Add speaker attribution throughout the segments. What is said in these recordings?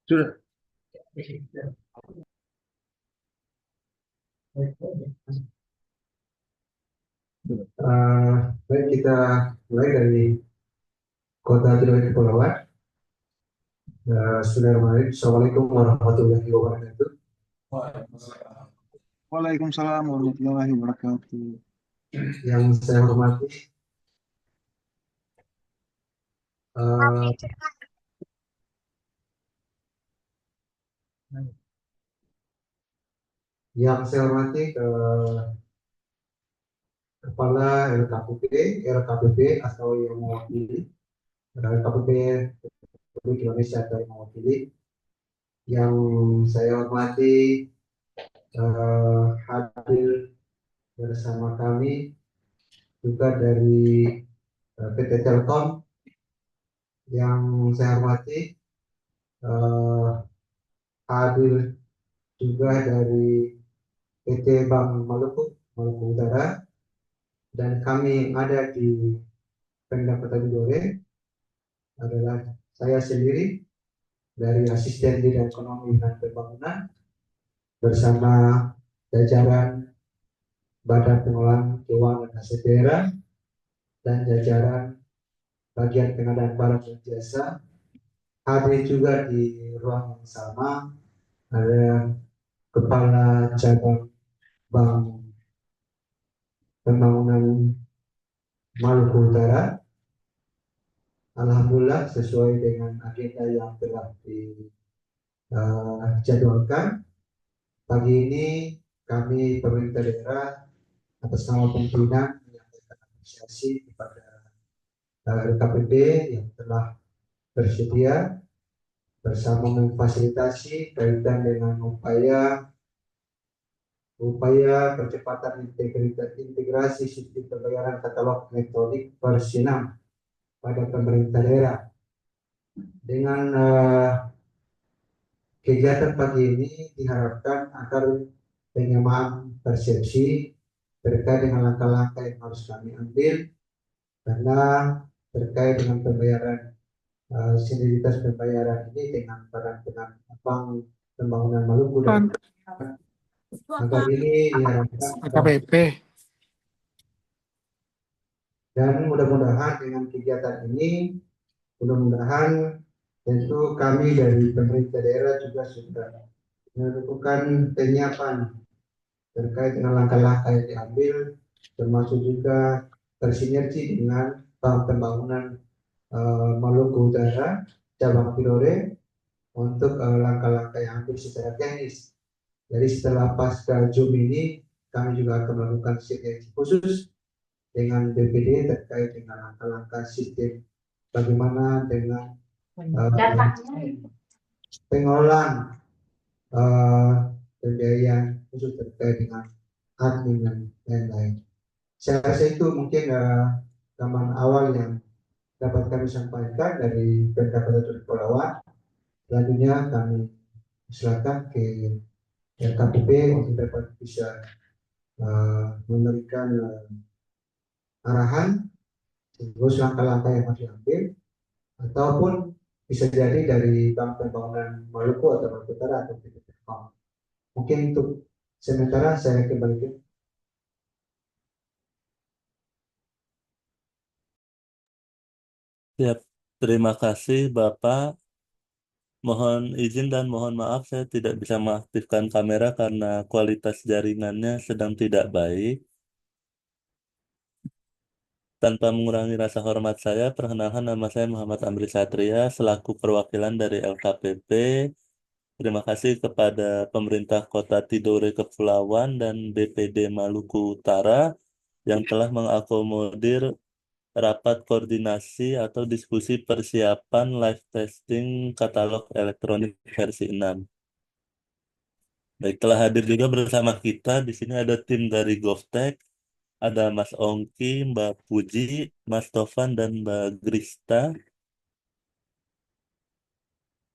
Speaker 1: Sudah. Baik, kita mulai dari Kota Tidore Kepulauan. Assalamualaikum warahmatullahi wabarakatuh.
Speaker 2: Waalaikumsalam warahmatullahi wabarakatuh.
Speaker 1: Yang saya hormati, eh, Kepala LKPP atau yang mewakili LKPP Republik Indonesia atau yang mewakili. Yang saya hormati, hadir bersama kami juga dari PT Telkom. Yang saya hormati, hadir juga dari PT Bank Maluku Utara, dan kami yang ada di Pemda Kota Tidore adalah saya sendiri dari Asisten Bidang Ekonomi dan Pembangunan bersama jajaran Badan Pengelolaan Keuangan Aset Daerah dan jajaran Bagian Pengadaan Barang dan Jasa. Hadir juga di ruang yang sama ada Kepala Cabang Bank Pembangunan Maluku Utara. Alhamdulillah sesuai dengan agenda yang telah dijadwalkan. Pagi ini kami pemerintah daerah atas nama pimpinan menyampaikan apresiasi kepada LKPP yang telah bersedia bersama memfasilitasi kaitan dengan upaya percepatan integrasi sistem pembayaran katalog elektronik versi 6 pada pemerintah daerah. Dengan kegiatan pagi ini diharapkan agar penyamaan persepsi terkait dengan langkah-langkah yang harus kami ambil, karena terkait dengan pembayaran sinergitas pembayaran ini dengan peran Bank Pembangunan Maluku dan agar ini diharapkan
Speaker 2: AKBP.
Speaker 1: Dan mudah-mudahan dengan kegiatan ini, mudah-mudahan tentu kami dari pemerintah daerah juga sudah melakukan penyiapan terkait dengan langkah-langkah yang diambil, termasuk juga bersinergi dengan Bank Pembangunan Maluku Utara, Cabang Tidore, untuk langkah-langkah yang ambil secara teknis. Jadi setelah pasca Zoom ini, kami juga akan melakukan sinergi khusus dengan BPD terkait dengan langkah-langkah sistem bagaimana dengan pengelolaan pembiayaan khusus terkait dengan admin dan lain-lain. Saya rasa itu mungkin gambaran awal yang dapat kami sampaikan dari Pemda Kota Kepulauan. Selanjutnya kami silakan ke LKPP untuk dapat bisa memberikan arahan terus langkah-langkah yang harus diambil, ataupun bisa jadi dari Bank Pembangunan Maluku atau Maluku Utara atau PT Telkom. Mungkin untuk sementara saya kembalikan.
Speaker 3: Siap, terima kasih Bapak. Mohon izin dan mohon maaf saya tidak bisa mengaktifkan kamera karena kualitas jaringannya sedang tidak baik. Tanpa mengurangi rasa hormat saya, perkenalkan nama saya Muhammad Amri Satria selaku perwakilan dari LKPP. Terima kasih kepada pemerintah Kota Tidore Kepulauan dan BPD Maluku Utara yang telah mengakomodir rapat koordinasi atau diskusi persiapan live testing katalog elektronik versi 6. Baik, telah hadir juga bersama kita. Di sini ada tim dari GovTech, ada Mas Ongki, Mbak Puji, Mas Tovan, dan Mbak Grista.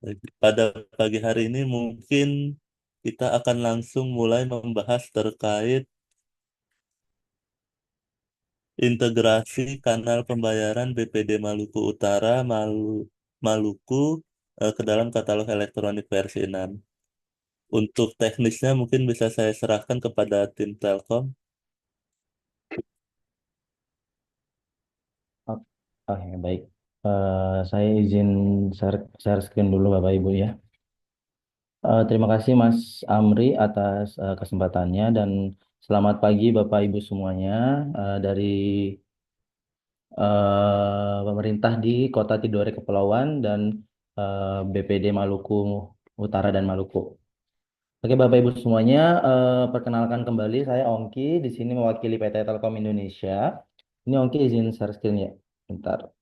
Speaker 3: Baik, pada pagi hari ini mungkin kita akan langsung mulai membahas terkait integrasi kanal pembayaran BPD Maluku Utara, Maluku ke dalam katalog elektronik versi 6. Untuk teknisnya mungkin bisa saya serahkan kepada tim Telkom.
Speaker 4: Oh, oke, baik. Saya izin share screen dulu Bapak Ibu ya. Terima kasih Mas Amri atas kesempatannya dan selamat pagi Bapak Ibu semuanya dari pemerintah di Kota Tidore Kepulauan dan BPD Maluku Utara dan Maluku. Oke Bapak Ibu semuanya, perkenalkan kembali saya Ongki di sini mewakili PT Telkom Indonesia. Ini Ongki izin share screen ya. Bentar.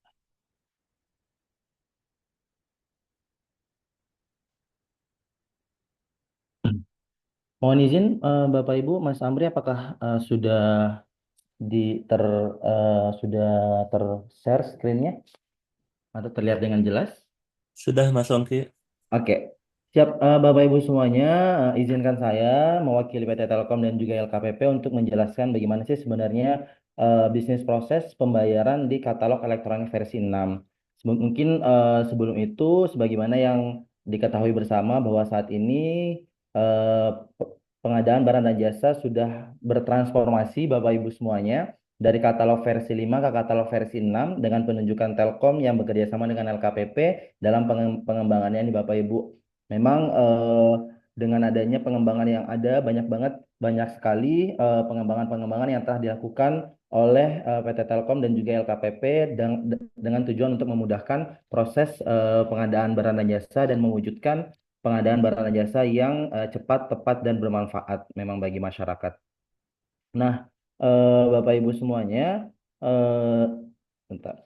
Speaker 4: Mohon izin Bapak Ibu, Mas Amri, apakah sudah di ter sudah ter share screen-nya atau terlihat dengan jelas?
Speaker 3: Sudah, Mas Ongki?
Speaker 4: Oke, siap Bapak Ibu semuanya, izinkan saya mewakili PT Telkom dan juga LKPP untuk menjelaskan bagaimana sih sebenarnya bisnis proses pembayaran di katalog elektronik versi 6. Mungkin sebelum itu, sebagaimana yang diketahui bersama bahwa saat ini eh, pengadaan barang dan jasa sudah bertransformasi Bapak Ibu semuanya dari katalog versi 5 ke katalog versi 6 dengan penunjukan Telkom yang bekerja sama dengan LKPP dalam pengembangannya nih Bapak Ibu. Memang dengan adanya pengembangan yang ada banyak sekali pengembangan-pengembangan yang telah dilakukan oleh PT Telkom dan juga LKPP dengan tujuan untuk memudahkan proses pengadaan barang dan jasa dan mewujudkan pengadaan barang dan jasa yang cepat, tepat, dan bermanfaat memang bagi masyarakat. Nah, Bapak Ibu semuanya, eh, bentar.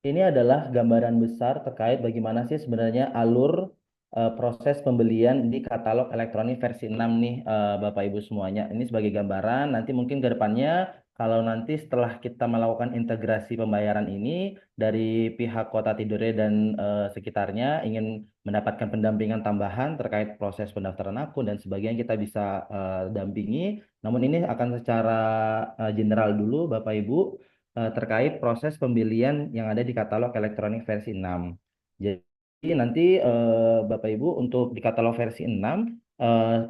Speaker 4: Ini adalah gambaran besar terkait bagaimana sih sebenarnya alur proses pembelian di katalog elektronik versi 6 nih Bapak Ibu semuanya. Ini sebagai gambaran, nanti mungkin ke depannya kalau nanti setelah kita melakukan integrasi pembayaran ini dari pihak Kota Tidore dan sekitarnya ingin mendapatkan pendampingan tambahan terkait proses pendaftaran akun dan sebagainya kita bisa dampingi. Namun ini akan secara general dulu Bapak Ibu terkait proses pembelian yang ada di katalog elektronik versi 6. Jadi nanti Bapak Ibu untuk di katalog versi 6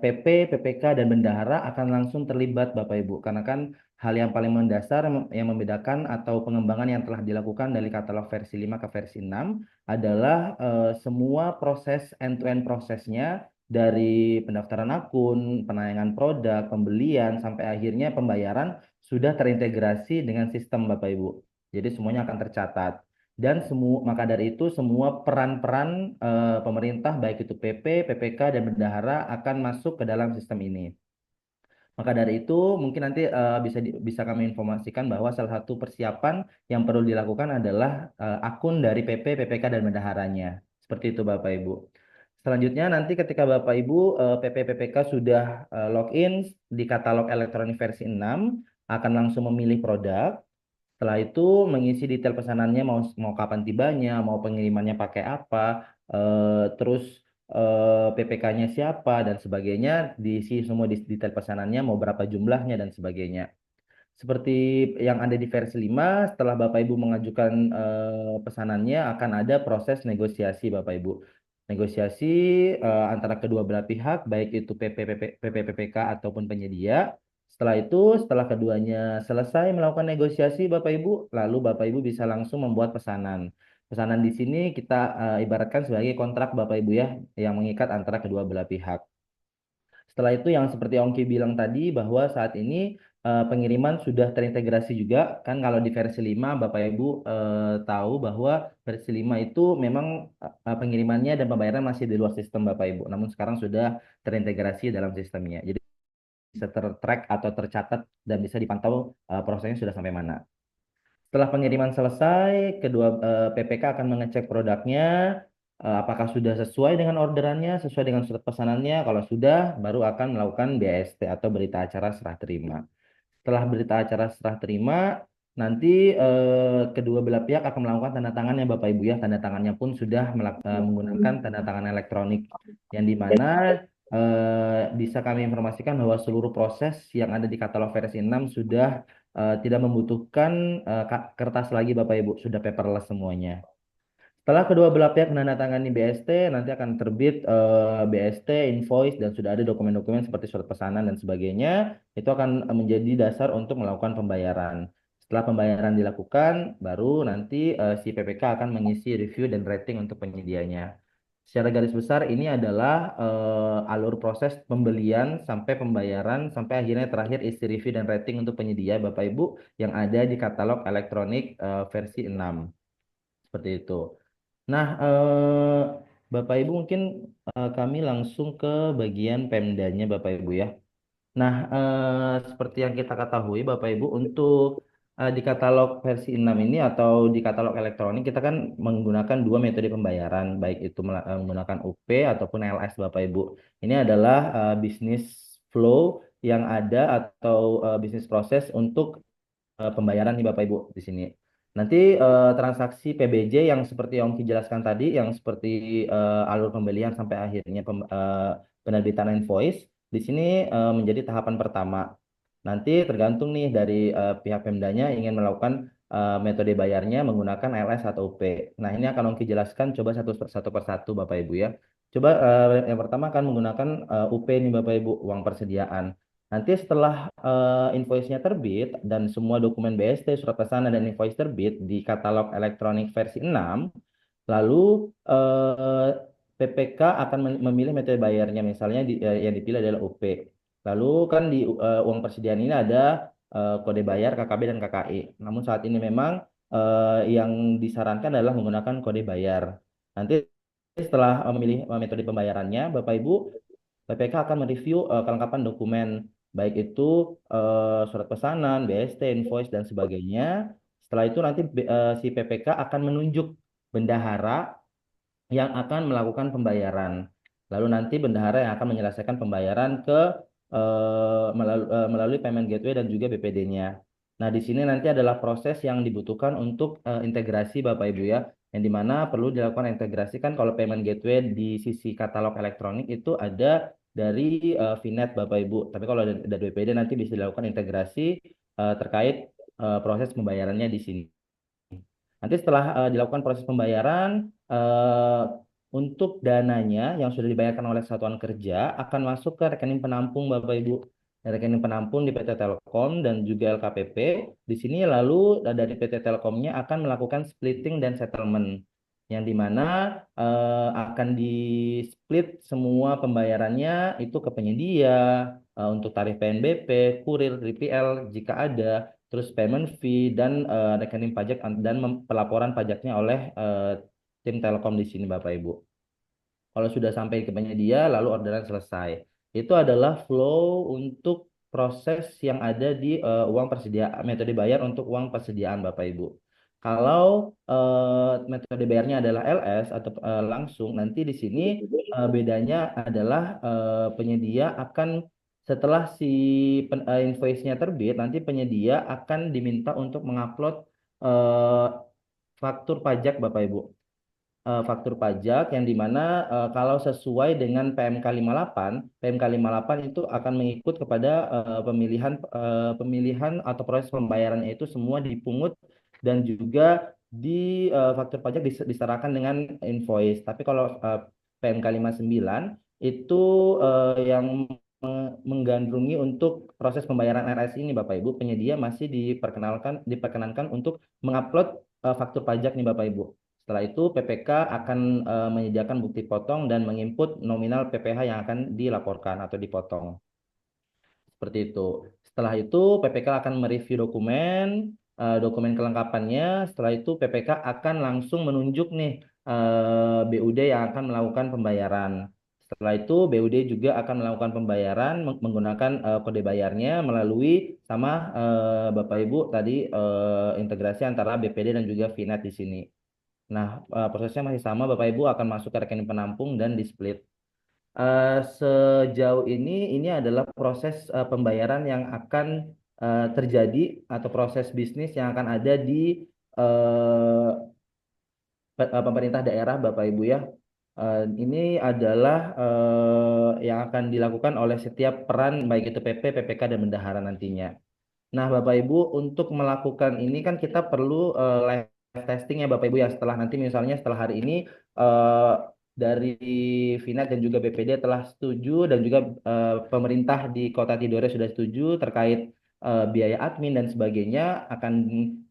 Speaker 4: PP, PPK dan bendahara akan langsung terlibat Bapak Ibu karena kan hal yang paling mendasar yang membedakan atau pengembangan yang telah dilakukan dari katalog versi 5 ke versi 6 adalah semua proses end-to-end prosesnya dari pendaftaran akun, penayangan produk, pembelian sampai akhirnya pembayaran sudah terintegrasi dengan sistem Bapak Ibu. Jadi semuanya akan tercatat. Dan maka dari itu semua peran-peran pemerintah baik itu PP, PPK dan bendahara akan masuk ke dalam sistem ini. Maka dari itu mungkin nanti bisa kami informasikan bahwa salah satu persiapan yang perlu dilakukan adalah akun dari PP, PPK dan bendaharanya. Seperti itu Bapak Ibu. Selanjutnya nanti ketika Bapak Ibu PP PPK sudah login di katalog elektronik versi 6 akan langsung memilih produk. Setelah itu mengisi detail pesanannya mau kapan tibanya, mau pengirimannya pakai apa, terus PPK-nya siapa dan sebagainya, diisi semua detail pesanannya mau berapa jumlahnya dan sebagainya. Seperti yang ada di versi 5, setelah Bapak Ibu mengajukan pesanannya akan ada proses negosiasi Bapak Ibu. Negosiasi antara kedua belah pihak, baik itu PPPK ataupun penyedia. Setelah itu, setelah keduanya selesai melakukan negosiasi Bapak Ibu, lalu Bapak Ibu bisa langsung membuat pesanan. Pesanan di sini kita ibaratkan sebagai kontrak Bapak Ibu ya, yang mengikat antara kedua belah pihak. Setelah itu yang seperti Ongki bilang tadi bahwa saat ini pengiriman sudah terintegrasi juga kan kalau di versi 5 Bapak Ibu tahu bahwa versi 5 itu memang pengirimannya dan pembayaran masih di luar sistem Bapak Ibu. Namun sekarang sudah terintegrasi dalam sistemnya. Jadi bisa tertrack atau tercatat dan bisa dipantau prosesnya sudah sampai mana. Setelah pengiriman selesai, kedua PPK akan mengecek produknya, apakah sudah sesuai dengan orderannya, sesuai dengan surat pesanannya. Kalau sudah, baru akan melakukan BST atau berita acara serah terima. Setelah berita acara serah terima, nanti kedua belah pihak akan melakukan tanda tangan ya Bapak Ibu ya. Tanda tangannya pun sudah menggunakan tanda tangan elektronik, yang dimana bisa kami informasikan bahwa seluruh proses yang ada di katalog versi 6 sudah tidak membutuhkan kertas lagi Bapak Ibu, sudah paperless semuanya. Setelah kedua belah pihak menandatangani BST, nanti akan terbit BST, invoice, dan sudah ada dokumen-dokumen seperti surat pesanan dan sebagainya. Itu akan menjadi dasar untuk melakukan pembayaran. Setelah pembayaran dilakukan, baru nanti si PPK akan mengisi review dan rating untuk penyedianya. Secara garis besar ini adalah alur proses pembelian sampai pembayaran sampai akhirnya terakhir isi review dan rating untuk penyedia Bapak Ibu yang ada di katalog elektronik versi 6. Seperti itu. Nah, Bapak Ibu mungkin kami langsung ke bagian Pemdanya Bapak Ibu ya. Nah, seperti yang kita ketahui Bapak Ibu untuk di katalog versi 6 ini atau di katalog elektronik kita kan menggunakan dua metode pembayaran, baik itu menggunakan UP ataupun LS Bapak Ibu. Ini adalah bisnis flow yang ada atau bisnis proses untuk pembayaran nih Bapak Ibu di sini. Nanti transaksi PBJ yang seperti Om Ki jelaskan tadi, yang seperti alur pembelian sampai akhirnya penerbitan invoice, di sini menjadi tahapan pertama. Nanti tergantung nih dari pihak Pemdanya ingin melakukan metode bayarnya menggunakan LS atau UP. Nah, ini akan Om Ki jelaskan coba satu persatu Bapak Ibu ya. Coba yang pertama akan menggunakan UP nih Bapak Ibu, uang persediaan. Nanti setelah invoice-nya terbit dan semua dokumen BST, surat pesanan dan invoice terbit di katalog elektronik versi 6, lalu PPK akan memilih metode bayarnya, misalnya yang dipilih adalah UP. Lalu kan di uang persediaan ini ada kode bayar KKB dan KKI. Namun saat ini memang yang disarankan adalah menggunakan kode bayar. Nanti setelah memilih metode pembayarannya, Bapak Ibu, PPK akan mereview kelengkapan dokumen, baik itu surat pesanan, BST, invoice, dan sebagainya. Setelah itu nanti si PPK akan menunjuk bendahara yang akan melakukan pembayaran. Lalu nanti bendahara yang akan menyelesaikan pembayaran ke melalui payment gateway dan juga BPD-nya. Nah, di sini nanti adalah proses yang dibutuhkan untuk integrasi Bapak Ibu ya, yang dimana perlu dilakukan integrasi kan kalau payment gateway di sisi katalog elektronik itu ada dari VNet Bapak Ibu. Tapi kalau dari BPD nanti bisa dilakukan integrasi terkait proses pembayarannya di sini. Nanti setelah dilakukan proses pembayaran, untuk dananya yang sudah dibayarkan oleh satuan kerja akan masuk ke rekening penampung Bapak Ibu. Rekening penampung di PT Telkom dan juga LKPP. Di sini lalu dari PT Telkomnya akan melakukan splitting dan settlement. Yang dimana akan di-split semua pembayarannya itu ke penyedia, untuk tarif PNBP, kurir, 3PL jika ada, terus payment fee dan rekening pajak dan pelaporan pajaknya oleh tim Telkom di sini Bapak Ibu. Kalau sudah sampai ke penyedia lalu orderan selesai. Itu adalah flow untuk proses yang ada di uang persediaan metode bayar untuk uang persediaan Bapak Ibu. Kalau metode bayarnya adalah LS atau langsung, nanti di sini bedanya adalah penyedia akan setelah si invoice-nya terbit, nanti penyedia akan diminta untuk mengupload eh, faktur pajak Bapak Ibu. Faktur pajak yang dimana kalau sesuai dengan PMK 58, PMK 58 itu akan mengikut kepada pemilihan atau proses pembayarannya itu semua dipungut dan juga di faktur pajak diserahkan dengan invoice. Tapi kalau PMK 59 itu yang menggandrungi untuk proses pembayaran RS ini Bapak Ibu, penyedia masih diperkenankan untuk mengupload faktur pajak nih Bapak Ibu. Setelah itu PPK akan menyediakan bukti potong dan menginput nominal PPh yang akan dilaporkan atau dipotong. Seperti itu. Setelah itu PPK akan mereview dokumen kelengkapannya. Setelah itu PPK akan langsung menunjuk nih BUD yang akan melakukan pembayaran. Setelah itu BUD juga akan melakukan pembayaran menggunakan kode bayarnya melalui sama Bapak Ibu tadi integrasi antara BPD dan juga VNet di sini. Nah, prosesnya masih sama, Bapak Ibu akan masuk ke rekening penampung dan di split. Sejauh ini adalah proses pembayaran yang akan terjadi atau proses bisnis yang akan ada di eh, pemerintah daerah, Bapak Ibu ya. Ini adalah yang akan dilakukan oleh setiap peran baik itu PP, PPK, dan bendahara nantinya. Nah, Bapak Ibu, untuk melakukan ini kan kita perlu live testing ya Bapak Ibu ya. Setelah nanti misalnya setelah hari ini eh, dari Vinat dan juga BPD telah setuju dan juga pemerintah di Kota Tidore sudah setuju terkait biaya admin dan sebagainya akan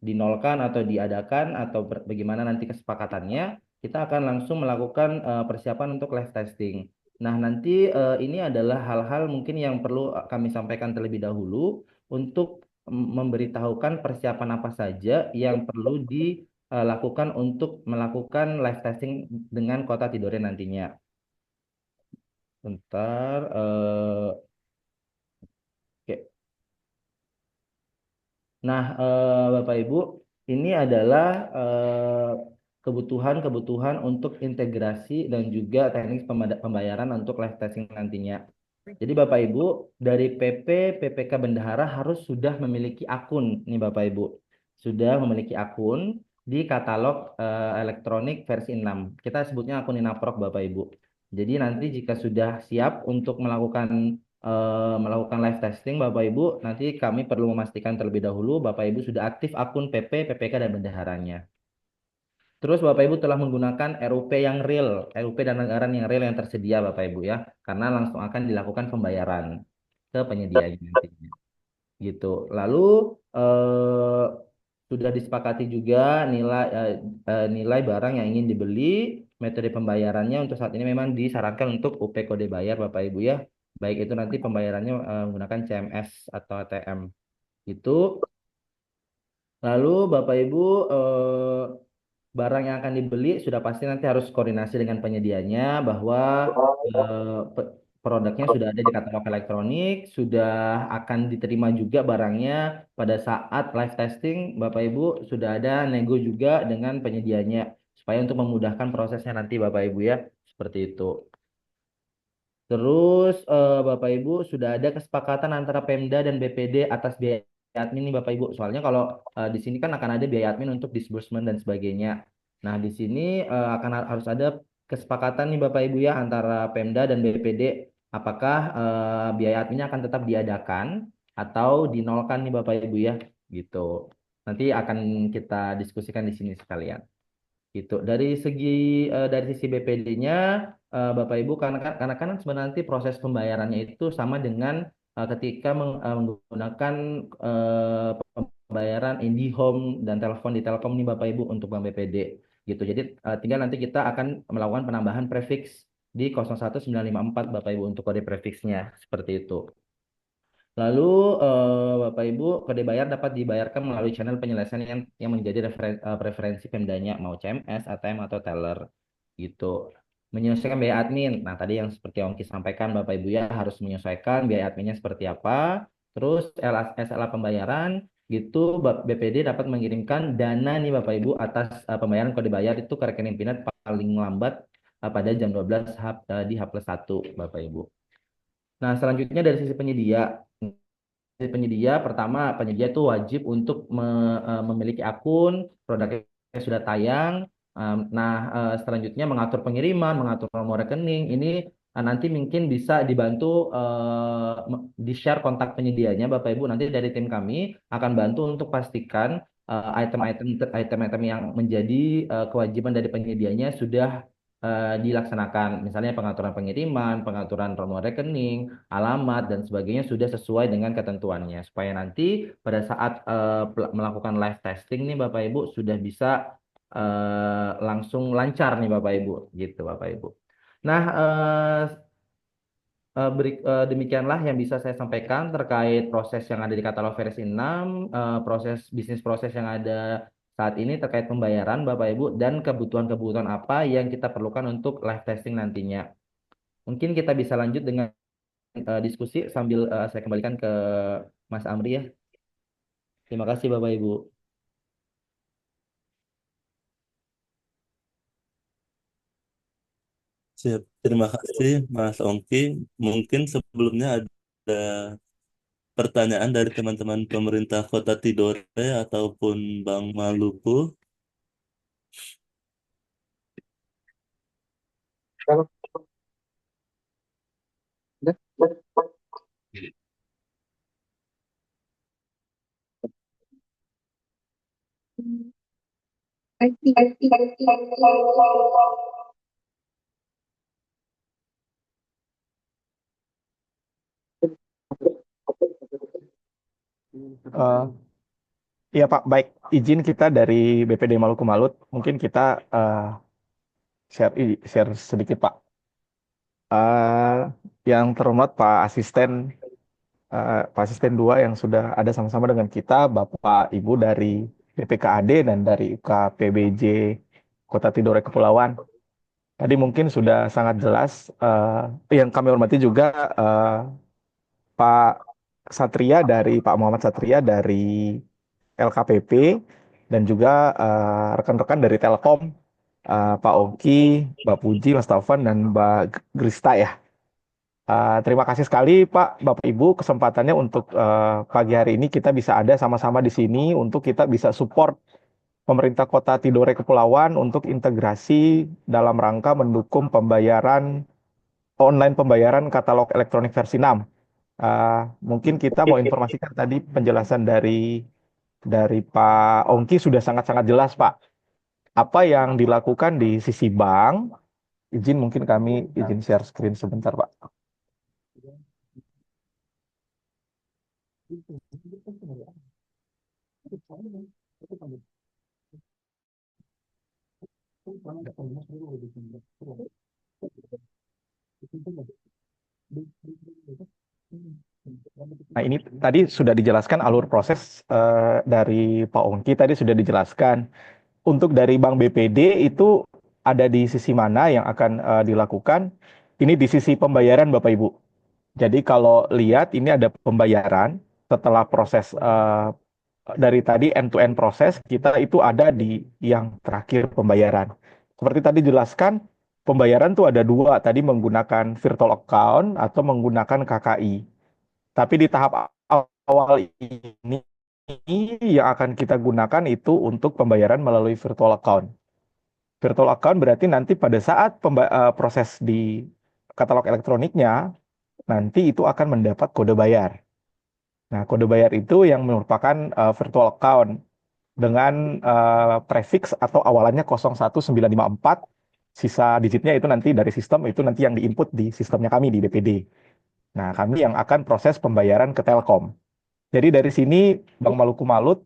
Speaker 4: dinolkan atau diadakan atau bagaimana nanti kesepakatannya, kita akan langsung melakukan persiapan untuk live testing. Nah, nanti ini adalah hal-hal mungkin yang perlu kami sampaikan terlebih dahulu untuk memberitahukan persiapan apa saja yang perlu dilakukan untuk melakukan live testing dengan Kota Tidore nantinya. Bentar, oke. Nah, Bapak Ibu, ini adalah kebutuhan-kebutuhan untuk integrasi dan juga teknik pembayaran untuk live testing nantinya. Jadi Bapak Ibu, dari PP, PPK Bendahara harus sudah memiliki akun nih Bapak Ibu. Sudah memiliki akun di katalog elektronik versi 6. Kita sebutnya akun Inaprok Bapak Ibu. Jadi nanti jika sudah siap untuk melakukan live testing Bapak Ibu, nanti kami perlu memastikan terlebih dahulu Bapak Ibu sudah aktif akun PP, PPK, dan bendaharanya. Terus Bapak Ibu telah menggunakan RUP yang real, RUP dan anggaran yang real yang tersedia Bapak Ibu ya, karena langsung akan dilakukan pembayaran ke penyedianya nantinya. Gitu. Lalu eh, sudah disepakati juga nilai barang yang ingin dibeli, metode pembayarannya untuk saat ini memang disarankan untuk UP kode bayar Bapak Ibu ya. Baik itu nanti pembayarannya menggunakan CMS atau ATM. Itu. Lalu Bapak Ibu barang yang akan dibeli sudah pasti nanti harus koordinasi dengan penyedianya bahwa produknya sudah ada di katalog elektronik, sudah akan diterima juga barangnya pada saat live testing, Bapak Ibu sudah ada nego juga dengan penyedianya supaya untuk memudahkan prosesnya nanti Bapak Ibu ya, seperti itu. Terus Bapak Ibu sudah ada kesepakatan antara Pemda dan BPD atas biaya admin nih Bapak Ibu. Soalnya kalau di sini kan akan ada biaya admin untuk disbursement dan sebagainya. Nah, di sini harus ada kesepakatan nih Bapak Ibu ya antara Pemda dan BPD apakah biaya adminnya akan tetap diadakan atau dinolkan nih Bapak Ibu ya gitu. Nanti akan kita diskusikan di sini sekalian. Gitu. Dari sisi BPD-nya Bapak Ibu karena kan sebenarnya nanti proses pembayarannya itu sama dengan ketika menggunakan eh, pembayaran IndiHome dan telepon di Telkom nih Bapak Ibu untuk Bank BPD gitu. Jadi tinggal nanti kita akan melakukan penambahan prefix di 01954 Bapak Ibu untuk kode prefixnya seperti itu. Lalu Bapak Ibu kode bayar dapat dibayarkan melalui channel penyelesaian yang menjadi preferensi Pemdanya mau CMS, ATM atau teller gitu. Menyesuaikan biaya admin. Nah, tadi yang seperti yang Ongki sampaikan Bapak Ibu ya harus menyesuaikan biaya adminnya seperti apa. Terus SLA pembayaran gitu BPD dapat mengirimkan dana nih Bapak Ibu atas pembayaran kode bayar itu ke rekening Pinet paling lambat pada jam 12 di H+1 Bapak Ibu. Nah, selanjutnya dari sisi penyedia. Dari penyedia, pertama, penyedia itu wajib untuk memiliki akun, produknya sudah tayang. Nah, selanjutnya mengatur pengiriman, mengatur nomor rekening. Ini nanti mungkin bisa dibantu di-share kontak penyedianya, Bapak Ibu. Nanti dari tim kami akan bantu untuk pastikan item-item yang menjadi kewajiban dari penyedianya sudah dilaksanakan. Misalnya pengaturan pengiriman, pengaturan nomor rekening, alamat dan sebagainya sudah sesuai dengan ketentuannya supaya nanti pada saat melakukan live testing nih Bapak Ibu sudah bisa langsung lancar nih Bapak Ibu gitu Bapak Ibu. Nah, demikianlah yang bisa saya sampaikan terkait proses yang ada di katalog versi 6, bisnis proses yang ada saat ini terkait pembayaran Bapak Ibu dan kebutuhan-kebutuhan apa yang kita perlukan untuk live testing nantinya. Mungkin kita bisa lanjut dengan diskusi sambil saya kembalikan ke Mas Amri ya. Terima kasih Bapak Ibu.
Speaker 3: Siap. Terima kasih Mas Ongki. Mungkin sebelumnya ada pertanyaan dari teman-teman pemerintah Kota Tidore ataupun Bank Maluku.
Speaker 1: Kalau ada,
Speaker 5: Eh, Iya Pak, baik. Izin kita dari BPD Maluku Malut, mungkin kita share sedikit Pak. Eh, yang terhormat Pak Asisten 2 yang sudah ada sama-sama dengan kita, Bapak Ibu dari BPKAD dan dari UKPBJ Kota Tidore Kepulauan. Tadi mungkin sudah sangat jelas. Yang kami hormati juga eh, Pak Pak Muhammad Satria dari LKPP dan juga rekan-rekan dari Telkom, Pak Ongki, Mbak Puji, Mas Taufan, dan Mbak Grista ya. Terima kasih sekali Pak, Bapak Ibu kesempatannya untuk pagi hari ini kita bisa ada sama-sama di sini untuk kita bisa support pemerintah Kota Tidore Kepulauan untuk integrasi dalam rangka mendukung online pembayaran katalog elektronik versi 6. Mungkin kita mau informasikan tadi penjelasan dari Pak Ongki sudah sangat-sangat jelas, Pak. Apa yang dilakukan di sisi bank, mungkin kami izin share screen sebentar, Pak. Nah, ini tadi sudah dijelaskan alur proses dari Pak Ongki, tadi sudah dijelaskan. Untuk dari Bank BPD itu ada di sisi mana yang akan dilakukan? Ini di sisi pembayaran Bapak Ibu. Jadi kalau lihat ini ada pembayaran setelah proses dari tadi end to end proses kita itu ada di yang terakhir pembayaran. Seperti tadi jelaskan pembayaran tuh ada dua tadi menggunakan virtual account atau menggunakan KKI. Tapi di tahap awal ini yang akan kita gunakan itu untuk pembayaran melalui virtual account. Virtual account berarti nanti pada saat proses di katalog elektroniknya nanti itu akan mendapat kode bayar. Nah, kode bayar itu yang merupakan virtual account dengan prefix atau awalannya 01954, sisa digitnya itu nanti dari sistem, itu nanti yang diinput di sistemnya kami di BPD. Nah, kami yang akan proses pembayaran ke Telkom. Jadi dari sini Bank Maluku Malut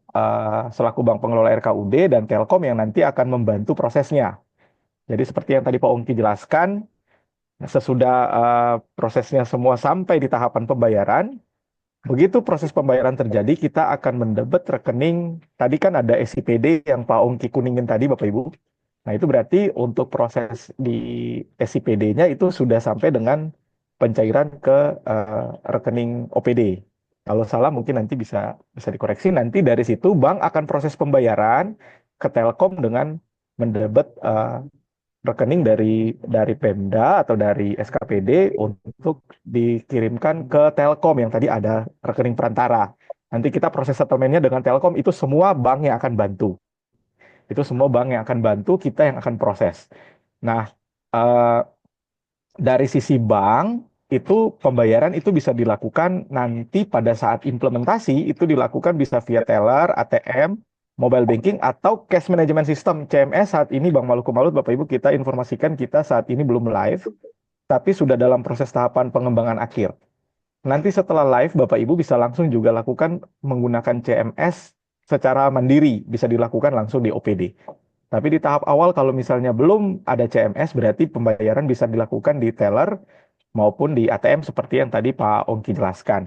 Speaker 5: selaku Bank Pengelola RKUD dan Telkom yang nanti akan membantu prosesnya. Jadi seperti yang tadi Pak Ongki jelaskan, sesudah prosesnya semua sampai di tahapan pembayaran, begitu proses pembayaran terjadi, kita akan mendebet rekening. Tadi kan ada SIPD yang Pak Ongki kuningin tadi, Bapak Ibu. Nah, itu berarti untuk proses di SIPD-nya itu sudah sampai dengan pencairan ke rekening OPD. Kalau salah mungkin nanti bisa dikoreksi. Nanti dari situ bank akan proses pembayaran ke Telkom dengan mendebet rekening dari Pemda atau dari SKPD untuk dikirimkan ke Telkom yang tadi ada rekening perantara. Nanti kita proses settlementnya dengan Telkom, itu semua bank yang akan bantu. Itu semua bank yang akan bantu, kita yang akan proses. Nah, eh, dari sisi bank, itu pembayaran itu bisa dilakukan nanti pada saat implementasi, itu dilakukan bisa via teller, ATM, mobile banking, atau cash management system. CMS saat ini Bank Maluku Malut, Bapak Ibu, kita informasikan kita saat ini belum live, tapi sudah dalam proses tahapan pengembangan akhir. Nanti setelah live, Bapak Ibu bisa langsung juga lakukan menggunakan CMS secara mandiri, bisa dilakukan langsung di OPD. Tapi di tahap awal kalau misalnya belum ada CMS, berarti pembayaran bisa dilakukan di teller maupun di ATM seperti yang tadi Pak Ongki jelaskan.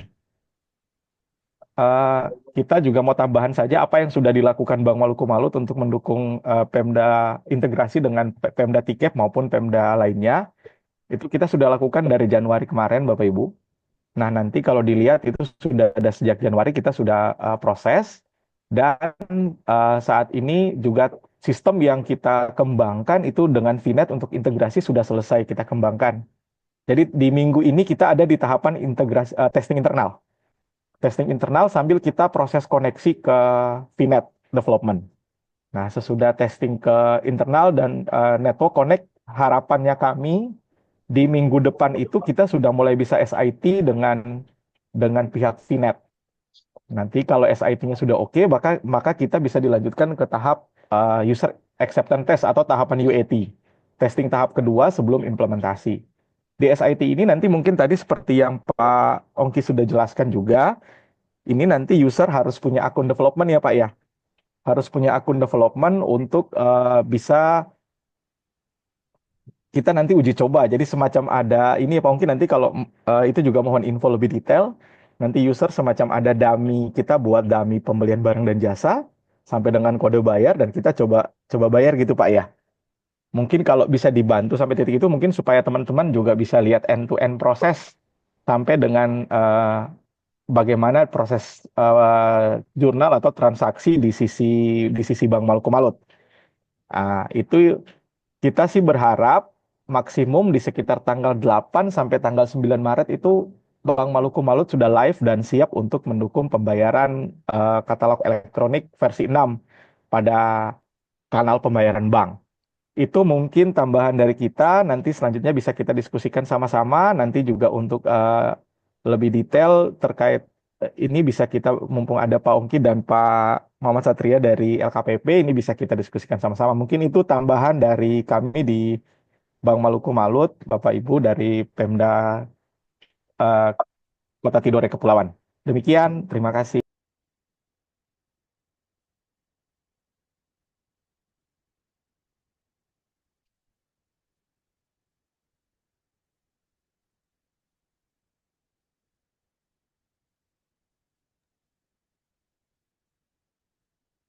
Speaker 5: Eh, kita juga mau tambahan saja apa yang sudah dilakukan Bank Maluku Malut untuk mendukung Pemda integrasi dengan Pemda Tikep maupun Pemda lainnya. Itu kita sudah lakukan dari Januari kemarin, Bapak Ibu. Nah, nanti kalau dilihat itu sudah ada sejak Januari kita sudah proses dan saat ini juga sistem yang kita kembangkan itu dengan VNet untuk integrasi sudah selesai kita kembangkan. Jadi di minggu ini kita ada di tahapan integrasi testing internal. Testing internal sambil kita proses koneksi ke VNet development. Nah, sesudah testing ke internal dan network connect, harapannya kami di minggu depan itu kita sudah mulai bisa SIT dengan pihak VNet. Nanti kalau SIT-nya sudah oke, maka kita bisa dilanjutkan ke tahap user acceptance test atau tahapan UAT. Testing tahap kedua sebelum implementasi. Di SIT ini nanti mungkin tadi seperti yang Pak Ongki sudah jelaskan juga, ini nanti user harus punya akun development ya Pak ya. Harus punya akun development untuk bisa kita nanti uji coba. Jadi semacam ada ini ya Pak Ongki nanti kalau itu juga mohon info lebih detail. Nanti user semacam ada dummy, kita buat dummy pembelian barang dan jasa sampai dengan kode bayar dan kita coba coba bayar gitu Pak ya. Mungkin kalau bisa dibantu sampai titik itu mungkin supaya teman-teman juga bisa lihat end to end proses sampai dengan bagaimana proses jurnal atau transaksi di sisi Bank Maluku Malut. Itu kita sih berharap maksimum di sekitar tanggal 8 sampai tanggal 9 Maret itu Bank Maluku Malut sudah live dan siap untuk mendukung pembayaran katalog elektronik versi 6 pada kanal pembayaran bank. Itu mungkin tambahan dari kita, nanti selanjutnya bisa kita diskusikan sama-sama, nanti juga untuk lebih detail terkait ini bisa kita, mumpung ada Pak Ongki dan Pak Muhammad Satria dari LKPP, ini bisa kita diskusikan sama-sama. Mungkin itu tambahan dari kami di Bank Maluku Malut, Bapak Ibu dari Pemda eh, Kota Tidore Kepulauan. Demikian, terima kasih.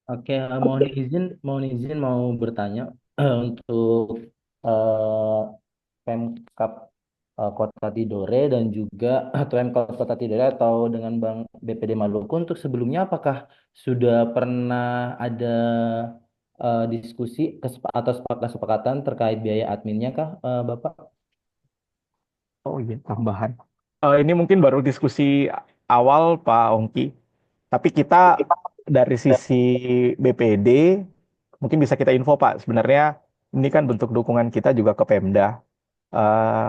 Speaker 4: Oke, mohon izin mau bertanya untuk eh, Pemkap Kota Tidore dan juga atau Pemkot Kota Tidore atau dengan Bank BPD Maluku untuk sebelumnya apakah sudah pernah ada diskusi atau kesepakatan terkait biaya adminnya kah, Bapak?
Speaker 5: Oh iya, tambahan. Ini mungkin baru diskusi awal Pak Ongki. Tapi kita dari sisi BPD mungkin bisa kita info Pak. Sebenarnya ini kan bentuk dukungan kita juga ke Pemda.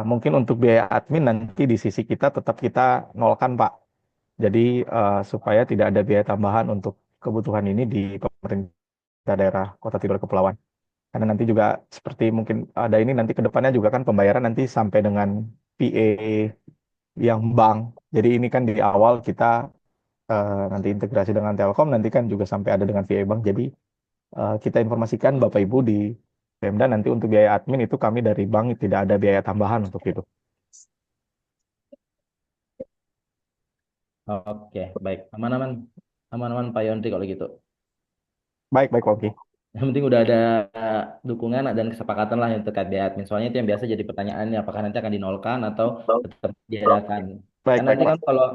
Speaker 5: Mungkin untuk biaya admin nanti di sisi kita tetap kita nolkan Pak. Jadi supaya tidak ada biaya tambahan untuk kebutuhan ini di pemerintah daerah Kota Tidore Kepulauan. Karena nanti juga seperti mungkin ada ini nanti ke depannya juga kan pembayaran nanti sampai dengan PA yang bank. Jadi ini kan di awal kita nanti integrasi dengan Telkom, nanti kan juga sampai ada dengan VA Bank. Jadi kita informasikan Bapak Ibu di Pemda nanti untuk biaya admin itu kami dari bank tidak ada biaya tambahan untuk itu.
Speaker 4: Oke, baik. Aman-aman. Aman-aman Pak Yondri kalau gitu.
Speaker 5: Baik, baik, Oke.
Speaker 4: Yang penting udah ada dukungan dan kesepakatan lah yang terkait biaya admin. Soalnya itu yang biasa jadi pertanyaannya, apakah nanti akan dinolkan atau tetap diadakan.
Speaker 5: Baik,
Speaker 4: Kan
Speaker 5: baik,
Speaker 4: nanti
Speaker 5: Pak.
Speaker 4: kan kalau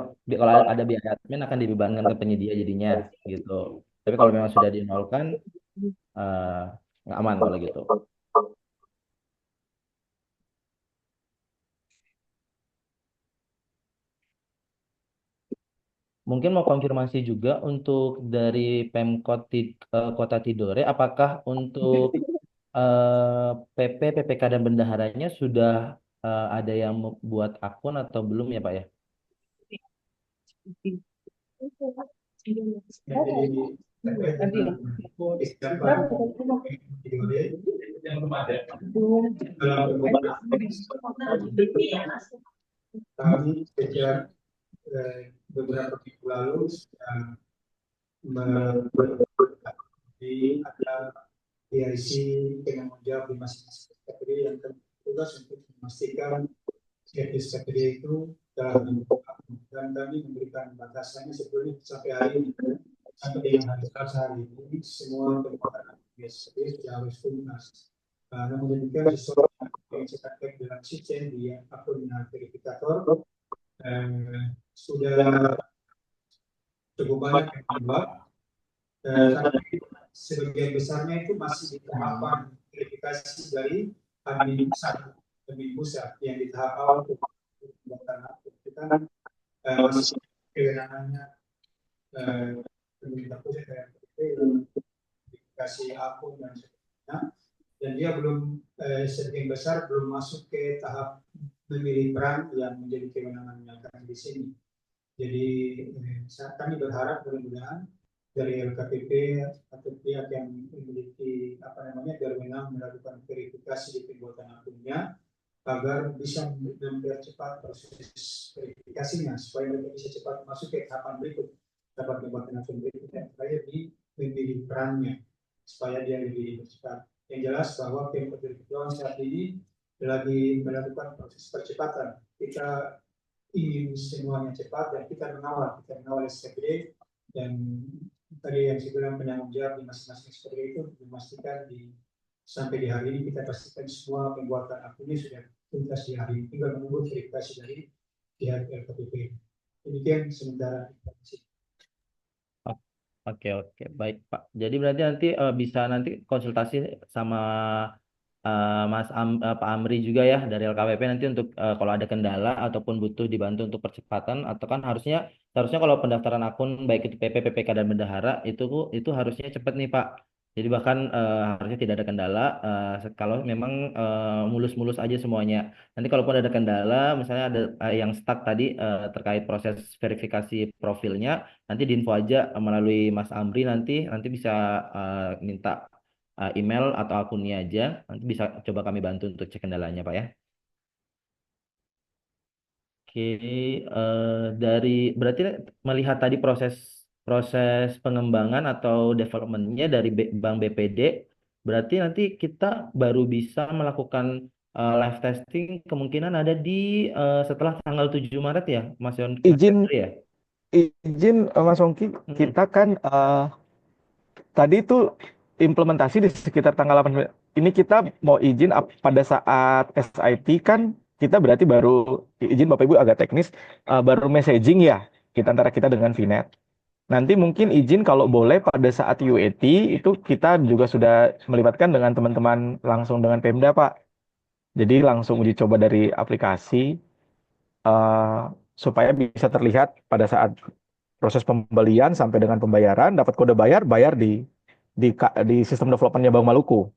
Speaker 4: ada biaya admin akan dibebankan ke penyedia jadinya gitu. Tapi kalau memang sudah dinolkan, eh, nggak aman kalau gitu. Mungkin mau konfirmasi juga untuk dari Pemkot Kota Tidore, apakah untuk PPK dan bendaharanya sudah ada yang membuat akun atau belum ya Pak ya?
Speaker 1: Kami sejak beberapa minggu lalu sudah ada PIC dengan menjawab di masing-masing kategori yang tugas untuk memastikan kategori itu dalam bentuk akun. Dan kami memberikan batasannya sebetulnya sampai hari ini, sampai dengan hari Selasa hari ini semua tempat PIC sudah harus tuntas. Namun demikian sesuatu yang dicetakkan dalam sistem di akun verifikator sudah cukup banyak yang dibuat, tapi sebagian besarnya itu masih di tahapan verifikasi dari admin pusat yang di tahap awal untuk pembuatan akun. Itu kan masih kewenangannya pemerintah pusat dan verifikasi akun dan sebagainya, dan dia belum sebagian besar belum masuk ke tahap memilih peran yang menjadi kewenangannya kami di sini. Jadi kami berharap mudah-mudahan dari LKPP atau pihak yang memiliki berwenang melakukan verifikasi di pembuatan akunnya agar bisa mempercepat proses verifikasinya supaya mereka bisa cepat masuk ke tahapan berikut, tahapan pembuatan akun berikutnya, supaya memilih perannya supaya dia lebih cepat. Yang jelas bahwa Pemkot Perjuangan saat ini lagi melakukan proses percepatan. Kita ingin semuanya cepat dan kita mengawal SPPD, dan tadi yang saya bilang penanggung jawab di masing-masing SPPD itu memastikan sampai di hari ini kita pastikan semua pembuatan akunnya sudah tuntas di hari ini, tinggal menunggu verifikasi dari pihak LKPP. Demikian sementara.
Speaker 4: Oke, baik Pak. Jadi berarti nanti bisa nanti konsultasi sama Pak Amri juga ya dari LKPP nanti untuk kalau ada kendala ataupun butuh dibantu untuk percepatan, atau kan harusnya kalau pendaftaran akun baik itu PP, PPK dan bendahara itu harusnya cepat nih Pak. Jadi bahkan harusnya tidak ada kendala kalau memang mulus-mulus aja semuanya. Nanti kalaupun ada kendala, misalnya ada yang stuck tadi terkait proses verifikasi profilnya, nanti diinfo aja melalui Mas Amri, nanti bisa minta email atau akunnya aja, nanti bisa coba kami bantu untuk cek kendalanya Pak ya. Oke, dari berarti melihat tadi proses proses pengembangan atau developmentnya dari Bank BPD, berarti nanti kita baru bisa melakukan live testing kemungkinan ada di setelah tanggal 7 Maret ya, Mas
Speaker 5: Izin
Speaker 4: Yondri ya?
Speaker 5: izin Mas Ongki, kita kan tadi itu implementasi di sekitar tanggal 8 ini kita mau izin pada saat SIT kan kita berarti baru izin Bapak Ibu agak teknis, baru messaging ya kita antara kita dengan VNet. Nanti mungkin izin kalau boleh pada saat UAT itu kita juga sudah melibatkan dengan teman-teman langsung dengan Pemda Pak. Jadi langsung uji coba dari aplikasi eh, supaya bisa terlihat pada saat proses pembelian sampai dengan pembayaran dapat kode bayar bayar di sistem developmentnya Bank Maluku.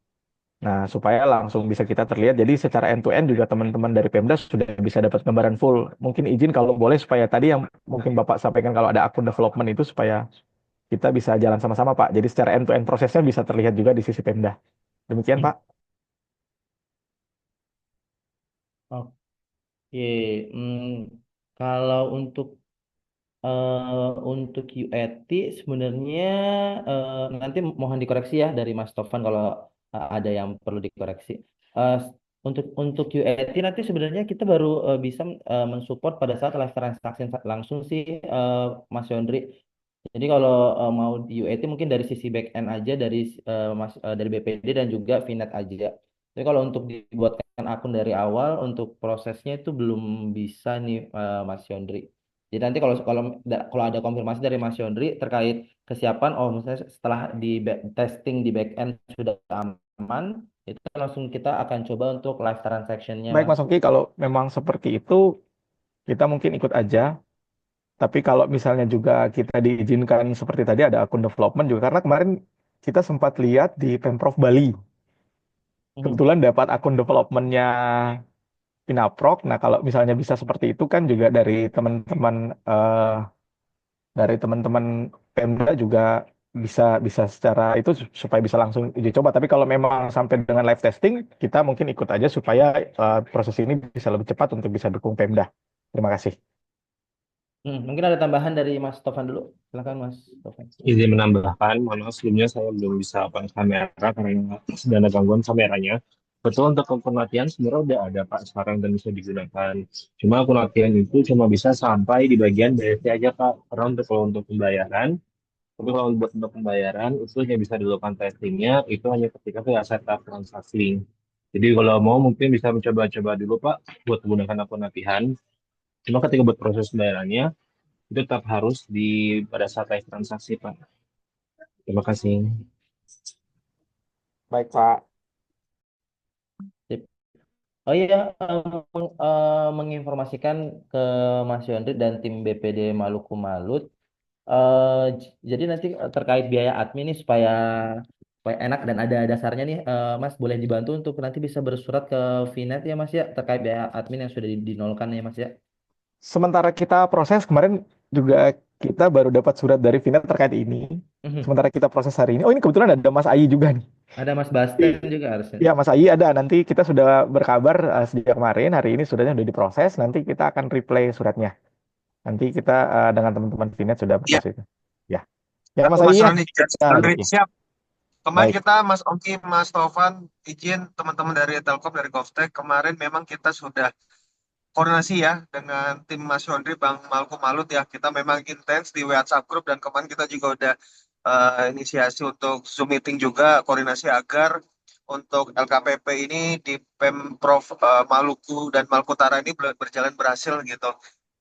Speaker 5: Nah, supaya langsung bisa kita terlihat. Jadi secara end to end juga teman-teman dari Pemda sudah bisa dapat gambaran full. Mungkin izin kalau boleh supaya tadi yang mungkin Bapak sampaikan kalau ada akun development itu supaya kita bisa jalan sama-sama Pak. Jadi secara end to end prosesnya bisa terlihat juga di sisi Pemda. Demikian Pak.
Speaker 4: Oke, hmm, kalau untuk UAT sebenarnya nanti mohon dikoreksi ya dari Mas Tovan kalau ada yang perlu dikoreksi. Eh, untuk UAT nanti sebenarnya kita baru bisa mensupport pada saat live transaction langsung sih, Mas Yondri. Jadi kalau mau di UAT mungkin dari sisi back end aja dari BPD dan juga VNet aja. Tapi kalau untuk dibuatkan akun dari awal untuk prosesnya itu belum bisa nih Mas Yondri. Jadi nanti kalau ada konfirmasi dari Mas Yondri terkait kesiapan, oh misalnya setelah testing di back end sudah aman, itu langsung kita akan coba untuk live transaction-nya
Speaker 5: Baik
Speaker 4: Mas.
Speaker 5: Mas Oki, kalau memang seperti itu kita mungkin ikut aja. Tapi kalau misalnya juga kita diizinkan seperti tadi ada akun development juga karena kemarin kita sempat lihat di Pemprov Bali.
Speaker 4: Mhm.
Speaker 5: Kebetulan dapat akun developmentnya Pinaprok. Nah, kalau misalnya bisa seperti itu kan juga dari teman-teman Pemda juga bisa bisa secara itu supaya bisa langsung uji coba. Tapi kalau memang sampai dengan live testing, kita mungkin ikut aja supaya proses ini bisa lebih cepat untuk bisa dukung Pemda. Terima kasih.
Speaker 4: Mungkin ada tambahan dari Mas Tovan dulu. Silakan Mas Tovan.
Speaker 6: Izin menambahkan, mohon maaf sebelumnya saya belum bisa open kamera karena sedang ada gangguan kameranya. Betul untuk akun latihan sebenarnya udah ada Pak sekarang dan bisa digunakan. Cuma akun latihan itu cuma bisa sampai di bagian BSC aja Pak. Karena kalau untuk pembayaran, tapi kalau untuk pembayaran itu hanya bisa dilakukan testingnya itu hanya ketika kita setup transaksi. Jadi kalau mau mungkin bisa mencoba-coba dulu Pak buat menggunakan akun latihan. Cuma ketika buat proses pembayarannya itu tetap harus pada saat live transaksi Pak. Terima kasih.
Speaker 5: Baik, Pak.
Speaker 4: Sip. Oh iya, menginformasikan ke Mas Yondri dan tim BPD Maluku Malut. Jadi nanti terkait biaya admin nih supaya enak dan ada dasarnya nih, Mas boleh dibantu untuk nanti bisa bersurat ke Vinet ya Mas ya terkait biaya admin yang sudah dinolkan ya Mas ya.
Speaker 5: Sementara kita proses kemarin juga kita baru dapat surat dari Vina terkait ini.
Speaker 4: Mhm.
Speaker 5: Sementara kita proses hari ini. Oh, ini kebetulan ada Mas Ayi juga nih.
Speaker 4: Ada Mas Basten juga harusnya.
Speaker 5: Ya, Mas Ayi ada. Nanti kita sudah berkabar sejak kemarin. Hari ini suratnya sudah diproses. Nanti kita akan replay suratnya. Nanti kita dengan teman-teman Vinet sudah
Speaker 7: Iya,
Speaker 5: berproses itu. Ya, ya
Speaker 7: aku
Speaker 5: Mas Ayi
Speaker 7: Mas
Speaker 5: ya.
Speaker 7: Roni.
Speaker 5: Ya,
Speaker 7: Andri,
Speaker 5: ya.
Speaker 7: siap. Kemarin
Speaker 5: Baik.
Speaker 7: kita Mas Ongki, Mas Tovan, izin teman-teman dari Telkom, dari GovTech, kemarin memang kita sudah koordinasi ya dengan tim Mas Yondri, Bang Malko Malut ya. Kita memang intens di WhatsApp group dan kemarin kita juga udah inisiasi untuk Zoom meeting juga, koordinasi agar untuk LKPP ini di Pemprov Maluku dan Maluku Utara ini berjalan berhasil gitu.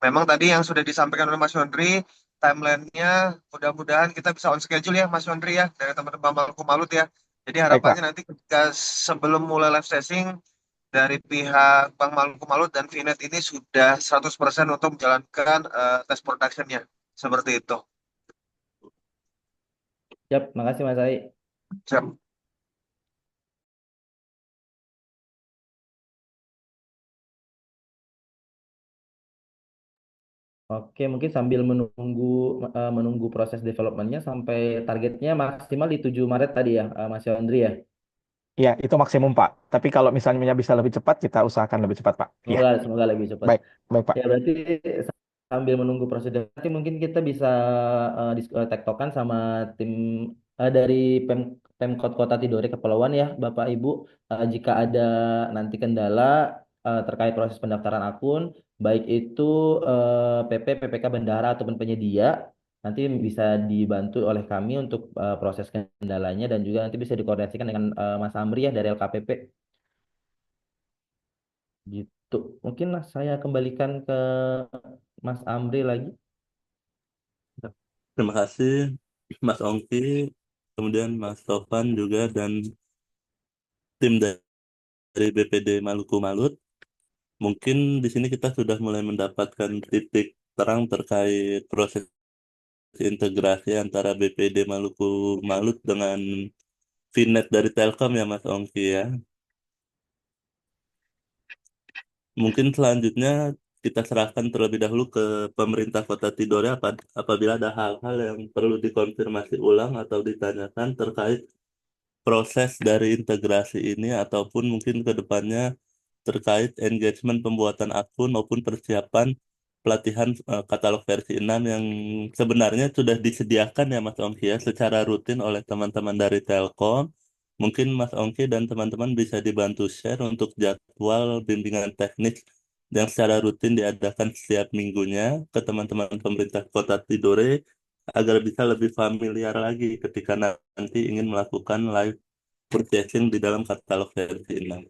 Speaker 7: Memang tadi yang sudah disampaikan oleh Mas Yondri, timelinenya mudah-mudahan kita bisa on schedule ya Mas Yondri ya, dari teman-teman Maluku Malut ya. Jadi
Speaker 5: Baik, Pak.
Speaker 7: harapannya nanti ketika sebelum mulai live session dari pihak Bank Maluku Malut dan Vinet ini sudah 100% untuk menjalankan tes production-nya. Seperti itu.
Speaker 4: Siap, makasih Mas Ai.
Speaker 7: Siap.
Speaker 4: Oke, mungkin sambil menunggu proses developmentnya sampai targetnya maksimal di 7 Maret tadi ya, Mas Yondri ya.
Speaker 5: Ya, itu maksimum, Pak. Tapi kalau misalnya bisa lebih cepat, kita usahakan lebih cepat, Pak. Ya,
Speaker 4: Semoga lebih cepat.
Speaker 5: baik. Baik, Pak.
Speaker 4: Ya berarti sambil menunggu prosedur nanti mungkin kita bisa tektokan sama tim dari Pemkot Kota Tidore Kepulauan ya Bapak Ibu. Jika ada nanti kendala terkait proses pendaftaran akun baik itu PPK Bendahara ataupun penyedia nanti bisa dibantu oleh kami untuk proses kendalanya dan juga nanti bisa dikoordinasikan dengan Mas Amri ya dari LKPP gitu. Mungkin saya kembalikan ke Mas Amri lagi.
Speaker 3: Terima kasih Mas Ongki, kemudian Mas Tovan juga dan tim dari BPD Maluku Malut. Mungkin di sini kita sudah mulai mendapatkan titik terang terkait proses integrasi antara BPD Maluku Malut dengan Vinet dari Telkom ya Mas Ongki ya. Mungkin selanjutnya kita serahkan terlebih dahulu ke pemerintah Kota Tidore apabila ada hal-hal yang perlu dikonfirmasi ulang atau ditanyakan terkait proses dari integrasi ini ataupun mungkin ke depannya terkait engagement pembuatan akun maupun persiapan pelatihan katalog versi 6 yang sebenarnya sudah disediakan ya Mas Ongki ya secara rutin oleh teman-teman dari Telkom. Mungkin Mas Ongki dan teman-teman bisa dibantu share untuk jadwal bimbingan teknis yang secara rutin diadakan setiap minggunya ke teman-teman pemerintah Kota Tidore agar bisa lebih familiar lagi ketika nanti ingin melakukan live purchasing di dalam katalog versi 6.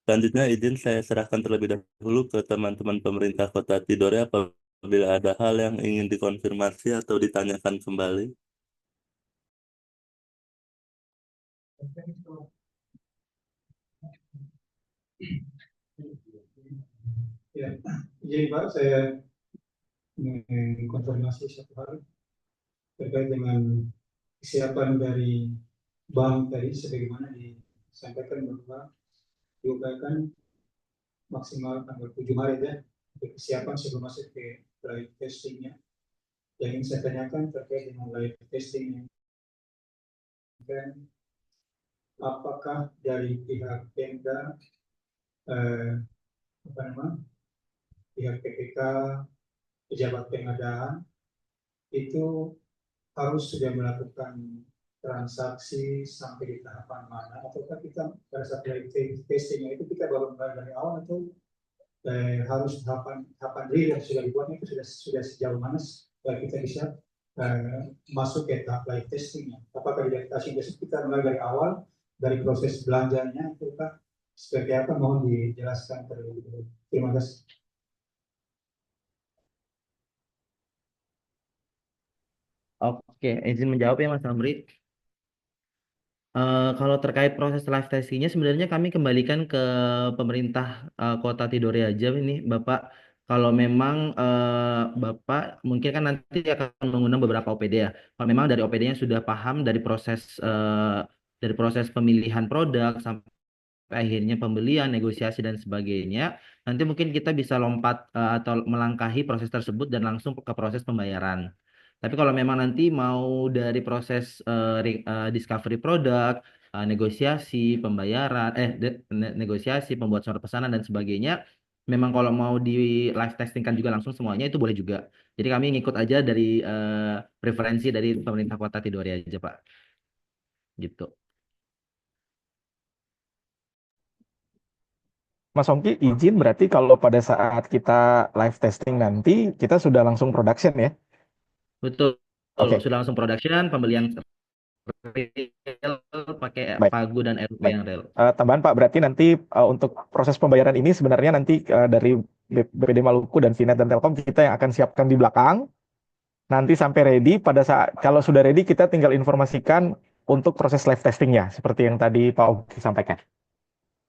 Speaker 3: Selanjutnya izin saya serahkan terlebih dahulu ke teman-teman pemerintah Kota Tidore apabila ada hal yang ingin dikonfirmasi atau ditanyakan kembali.
Speaker 1: Ya, jadi Pak, saya mengkonfirmasi satu hal terkait dengan kesiapan dari bank tadi sebagaimana disampaikan bahwa diupayakan maksimal tanggal 7 Maret ya untuk kesiapan sebelum masuk ke live testingnya. Yang ingin saya tanyakan terkait dengan live testingnya, dan apakah dari pihak Pemda, pihak PPK, pejabat pengadaan itu harus sudah melakukan transaksi sampai di tahapan mana, ataukah kita pada saat live testingnya itu kita baru mulai dari awal atau harus tahapan real yang sudah dibuatnya itu sudah sejauh mana kita bisa masuk ke tahap live testingnya? Apakah di kita mulai dari awal dari proses belanjanya ataukah seperti apa mohon dijelaskan terlebih dahulu. Terima kasih.
Speaker 4: Oke, izin menjawab ya Mas Amri. Kalau terkait proses live testingnya sebenarnya kami kembalikan ke pemerintah Kota Tidore aja ini Bapak. Kalau memang Bapak mungkin kan nanti akan mengundang beberapa OPD ya. Kalau memang dari OPD-nya sudah paham dari proses pemilihan produk sampai akhirnya pembelian, negosiasi dan sebagainya, nanti mungkin kita bisa lompat atau melangkahi proses tersebut dan langsung ke proses pembayaran. Tapi kalau memang nanti mau dari proses discovery produk, negosiasi, pembayaran, negosiasi, pembuat surat pesanan dan sebagainya, memang kalau mau di live testing kan juga langsung semuanya itu boleh juga. Jadi kami ngikut aja dari preferensi dari pemerintah kota Tidore aja Pak. Gitu.
Speaker 5: Mas Ongki, izin berarti kalau pada saat kita live testing nanti, kita sudah langsung production ya?
Speaker 4: Betul.
Speaker 5: Oke,
Speaker 4: Sudah langsung production, pembelian real pakai
Speaker 5: baik.
Speaker 4: Pagu dan RP
Speaker 5: Baik.
Speaker 4: yang real.
Speaker 5: Tambahan Pak, berarti nanti untuk proses pembayaran ini sebenarnya nanti dari BPD Maluku dan Vinet dan Telkom kita yang akan siapkan di belakang. Nanti sampai ready, pada saat kalau sudah ready kita tinggal informasikan untuk proses live testingnya, seperti yang tadi Pak Oki sampaikan.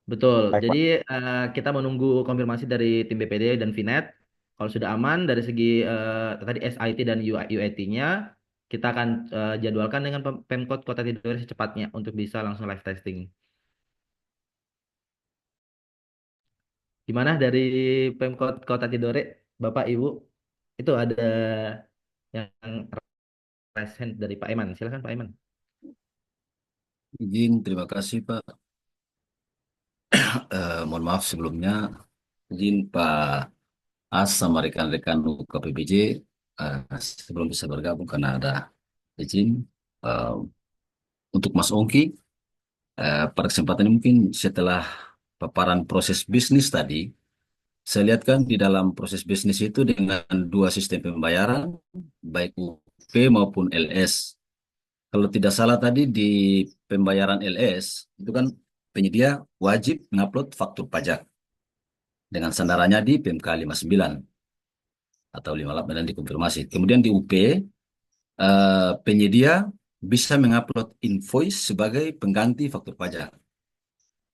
Speaker 4: Betul.
Speaker 5: Baik
Speaker 4: Jadi
Speaker 5: Pak.
Speaker 4: kita menunggu konfirmasi dari tim BPD dan Vinet. Kalau sudah aman dari segi tadi SIT dan UIT-nya, kita akan jadwalkan dengan Pemkot Kota Tidore secepatnya untuk bisa langsung live testing. Gimana dari Pemkot Kota Tidore, Bapak Ibu? Itu ada yang raise hand dari Pak Eman. Silakan Pak Eman.
Speaker 8: Izin, terima kasih Pak. Mohon maaf sebelumnya, izin Pak As sama rekan-rekan UKPBJ sebelum bisa bergabung karena ada izin eh, untuk Mas Ongki. Pada kesempatan ini mungkin setelah paparan proses bisnis tadi, saya lihat kan di dalam proses bisnis itu dengan dua sistem pembayaran, baik UP maupun LS. Kalau tidak salah tadi di pembayaran LS itu kan penyedia wajib mengupload faktur pajak dengan sandarannya di PMK 59 atau 58 dan dikonfirmasi. Kemudian di UP penyedia bisa mengupload invoice sebagai pengganti faktur pajak.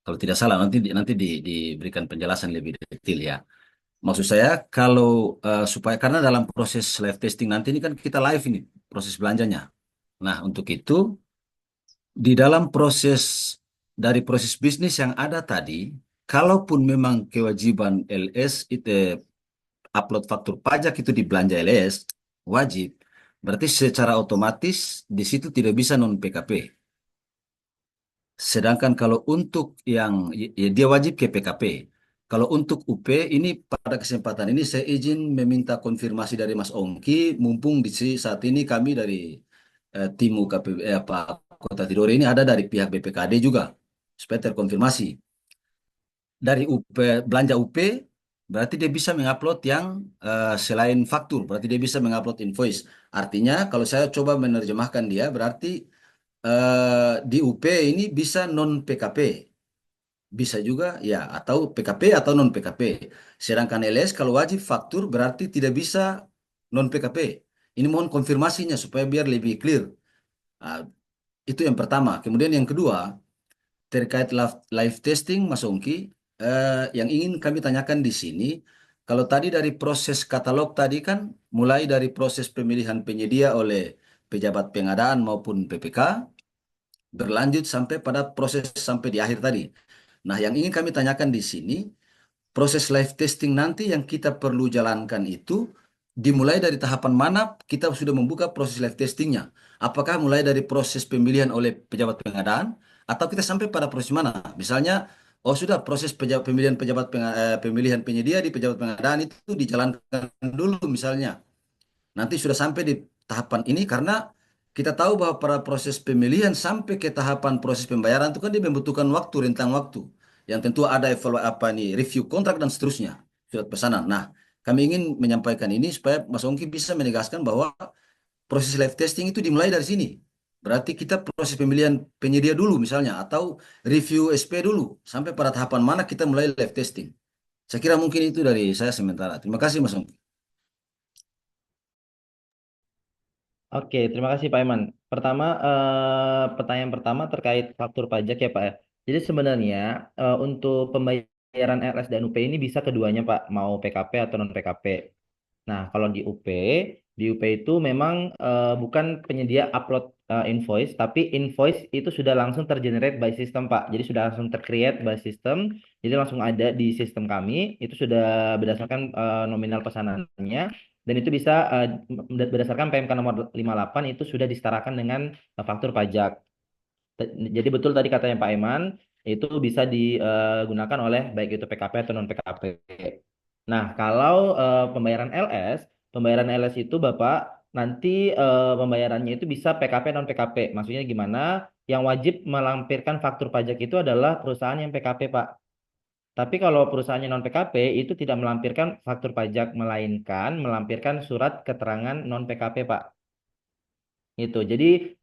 Speaker 8: Kalau tidak salah diberikan penjelasan lebih detail ya. Maksud saya kalau supaya karena dalam proses live testing nanti ini kan kita live ini proses belanjanya. Nah, untuk itu di dalam dari proses bisnis yang ada tadi, kalaupun memang kewajiban LS itu upload faktur pajak itu di belanja LS wajib, berarti secara otomatis di situ tidak bisa non PKP. Sedangkan kalau untuk yang ya, dia wajib ke PKP. Kalau untuk UP ini pada kesempatan ini saya izin meminta konfirmasi dari Mas Ongki, mumpung saat ini kami dari tim UKP Pak Kota Tidore ini ada dari pihak BPKD juga supaya terkonfirmasi. Dari UP belanja UP berarti dia bisa mengupload yang selain faktur, berarti dia bisa mengupload invoice. Artinya kalau saya coba menerjemahkan dia berarti di UP ini bisa non PKP. Bisa juga ya atau PKP atau non PKP. Sedangkan LS kalau wajib faktur berarti tidak bisa non PKP. Ini mohon konfirmasinya supaya biar lebih clear. Nah, itu yang pertama. Kemudian yang kedua, terkait live testing, Mas Ongki, yang ingin kami tanyakan di sini, kalau tadi dari proses katalog tadi kan, mulai dari proses pemilihan penyedia oleh pejabat pengadaan maupun PPK, berlanjut sampai pada proses sampai di akhir tadi. Nah, yang ingin kami tanyakan di sini, proses live testing nanti yang kita perlu jalankan itu dimulai dari tahapan mana kita sudah membuka proses live testingnya? Apakah mulai dari proses pemilihan oleh pejabat pengadaan atau kita sampai pada proses mana? Misalnya, oh sudah proses pemilihan penyedia di pejabat pengadaan itu dijalankan dulu misalnya. Nanti sudah sampai di tahapan ini karena kita tahu bahwa pada proses pemilihan sampai ke tahapan proses pembayaran itu kan dia membutuhkan waktu, rentang waktu. Yang tentu ada review kontrak dan seterusnya, surat pesanan. Nah, kami ingin menyampaikan ini supaya Mas Ongki bisa menegaskan bahwa proses live testing itu dimulai dari sini. Berarti kita proses pemilihan penyedia dulu misalnya, atau review SP dulu, sampai pada tahapan mana kita mulai live testing. Saya kira mungkin itu dari saya sementara. Terima kasih Mas Ongki.
Speaker 4: Oke, terima kasih Pak Iman. Pertama, pertanyaan pertama terkait faktur pajak ya Pak ya. Jadi sebenarnya untuk pembayaran LS dan UP ini bisa keduanya Pak, mau PKP atau non PKP. Nah, kalau di UP itu memang bukan penyedia upload invoice, tapi invoice itu sudah langsung tergenerate by system Pak. Jadi sudah langsung tercreate by system, jadi langsung ada di sistem kami. Itu sudah berdasarkan nominal pesanannya, dan itu bisa berdasarkan PMK nomor 58 itu sudah disetarakan dengan faktur pajak. Jadi betul tadi katanya Pak Eman, itu bisa digunakan oleh baik itu PKP atau non PKP. Nah, kalau pembayaran LS itu Bapak nanti pembayarannya itu bisa PKP non PKP. Maksudnya gimana? Yang wajib melampirkan faktur pajak itu adalah perusahaan yang PKP, Pak. Tapi kalau perusahaannya non PKP itu tidak melampirkan faktur pajak, melainkan melampirkan surat keterangan non PKP, Pak. Itu. Jadi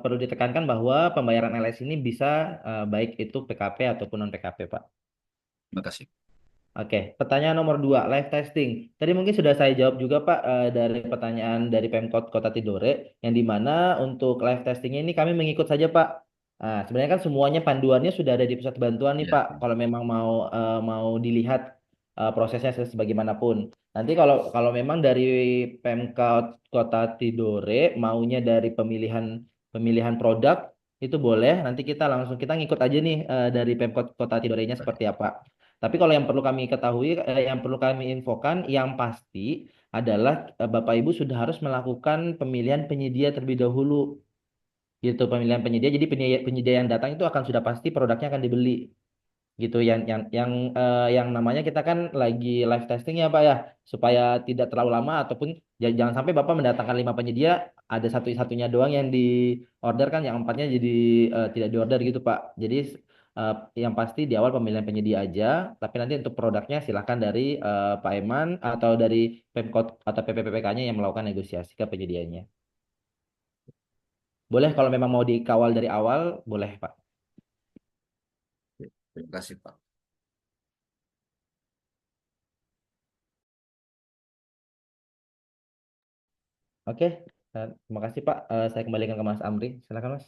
Speaker 4: perlu ditekankan bahwa pembayaran LS ini bisa baik itu PKP ataupun non PKP, Pak.
Speaker 8: Terima kasih.
Speaker 4: Oke, pertanyaan nomor dua, live testing. Tadi mungkin sudah saya jawab juga Pak dari pertanyaan dari Pemkot Kota Tidore, yang di mana untuk live testingnya ini kami mengikut saja Pak. Nah, sebenarnya kan semuanya panduannya sudah ada di pusat bantuan nih
Speaker 8: Ya.
Speaker 4: Pak. Kalau memang mau dilihat prosesnya sebagaimanapun. Nanti kalau kalau memang dari Pemkot Kota Tidore maunya dari pemilihan pemilihan produk itu boleh. Nanti kita ngikut aja nih dari Pemkot Kota Tidore-nya seperti apa. Tapi kalau yang perlu kami ketahui, yang perlu kami infokan, yang pasti adalah Bapak Ibu sudah harus melakukan pemilihan penyedia terlebih dahulu, gitu pemilihan penyedia. Jadi penyedia yang datang itu akan sudah pasti produknya akan dibeli, gitu. Yang namanya kita kan lagi live testing ya Pak ya, supaya tidak terlalu lama ataupun jangan sampai Bapak mendatangkan 5 penyedia, ada satu-satunya doang yang di order kan, yang empatnya jadi tidak di order gitu Pak. Jadi eh, yang pasti di awal pemilihan penyedia aja, tapi nanti untuk produknya silahkan dari Pak Eman atau dari Pemkot atau PPPK-nya yang melakukan negosiasi ke penyediaannya. Boleh kalau memang mau dikawal dari awal, boleh Pak.
Speaker 8: Terima kasih Pak.
Speaker 4: Oke, terima kasih Pak. Saya kembalikan ke Mas Amri. Silakan Mas.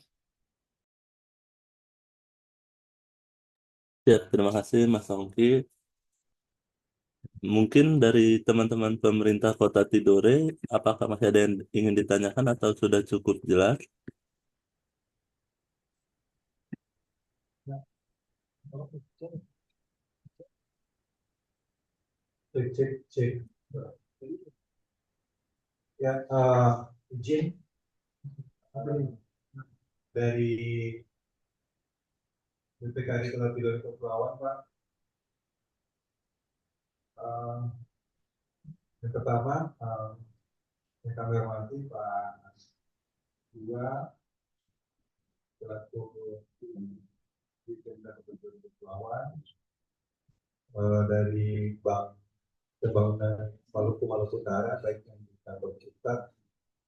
Speaker 3: Ya, terima kasih Mas Ongki. Mungkin dari teman-teman pemerintah Kota Tidore, apakah masih ada yang ingin ditanyakan atau sudah cukup jelas?
Speaker 1: Cek, cek, cek. Ya, izin dari BPKRI Kota Tidore Kepulauan Pak. Yang pertama, yang kami hormati Pak Dua selaku di Pemda Kota Kepulauan, dari Bank Pembangunan Maluku Utara, baik yang di kantor pusat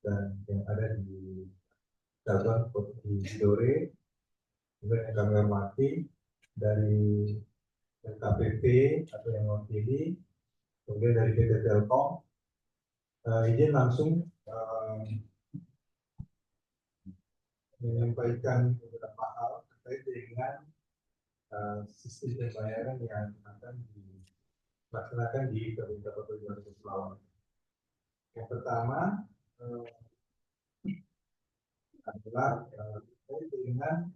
Speaker 1: dan yang ada di cabang di Tidore. Juga yang kami hormati dari LKPP atau yang mewakili, kemudian dari PT Telkom. Izin langsung menyampaikan beberapa hal terkait dengan sistem pembayaran yang akan dilaksanakan di Pemerintah Kota Kepulauan. Yang pertama adalah terkait dengan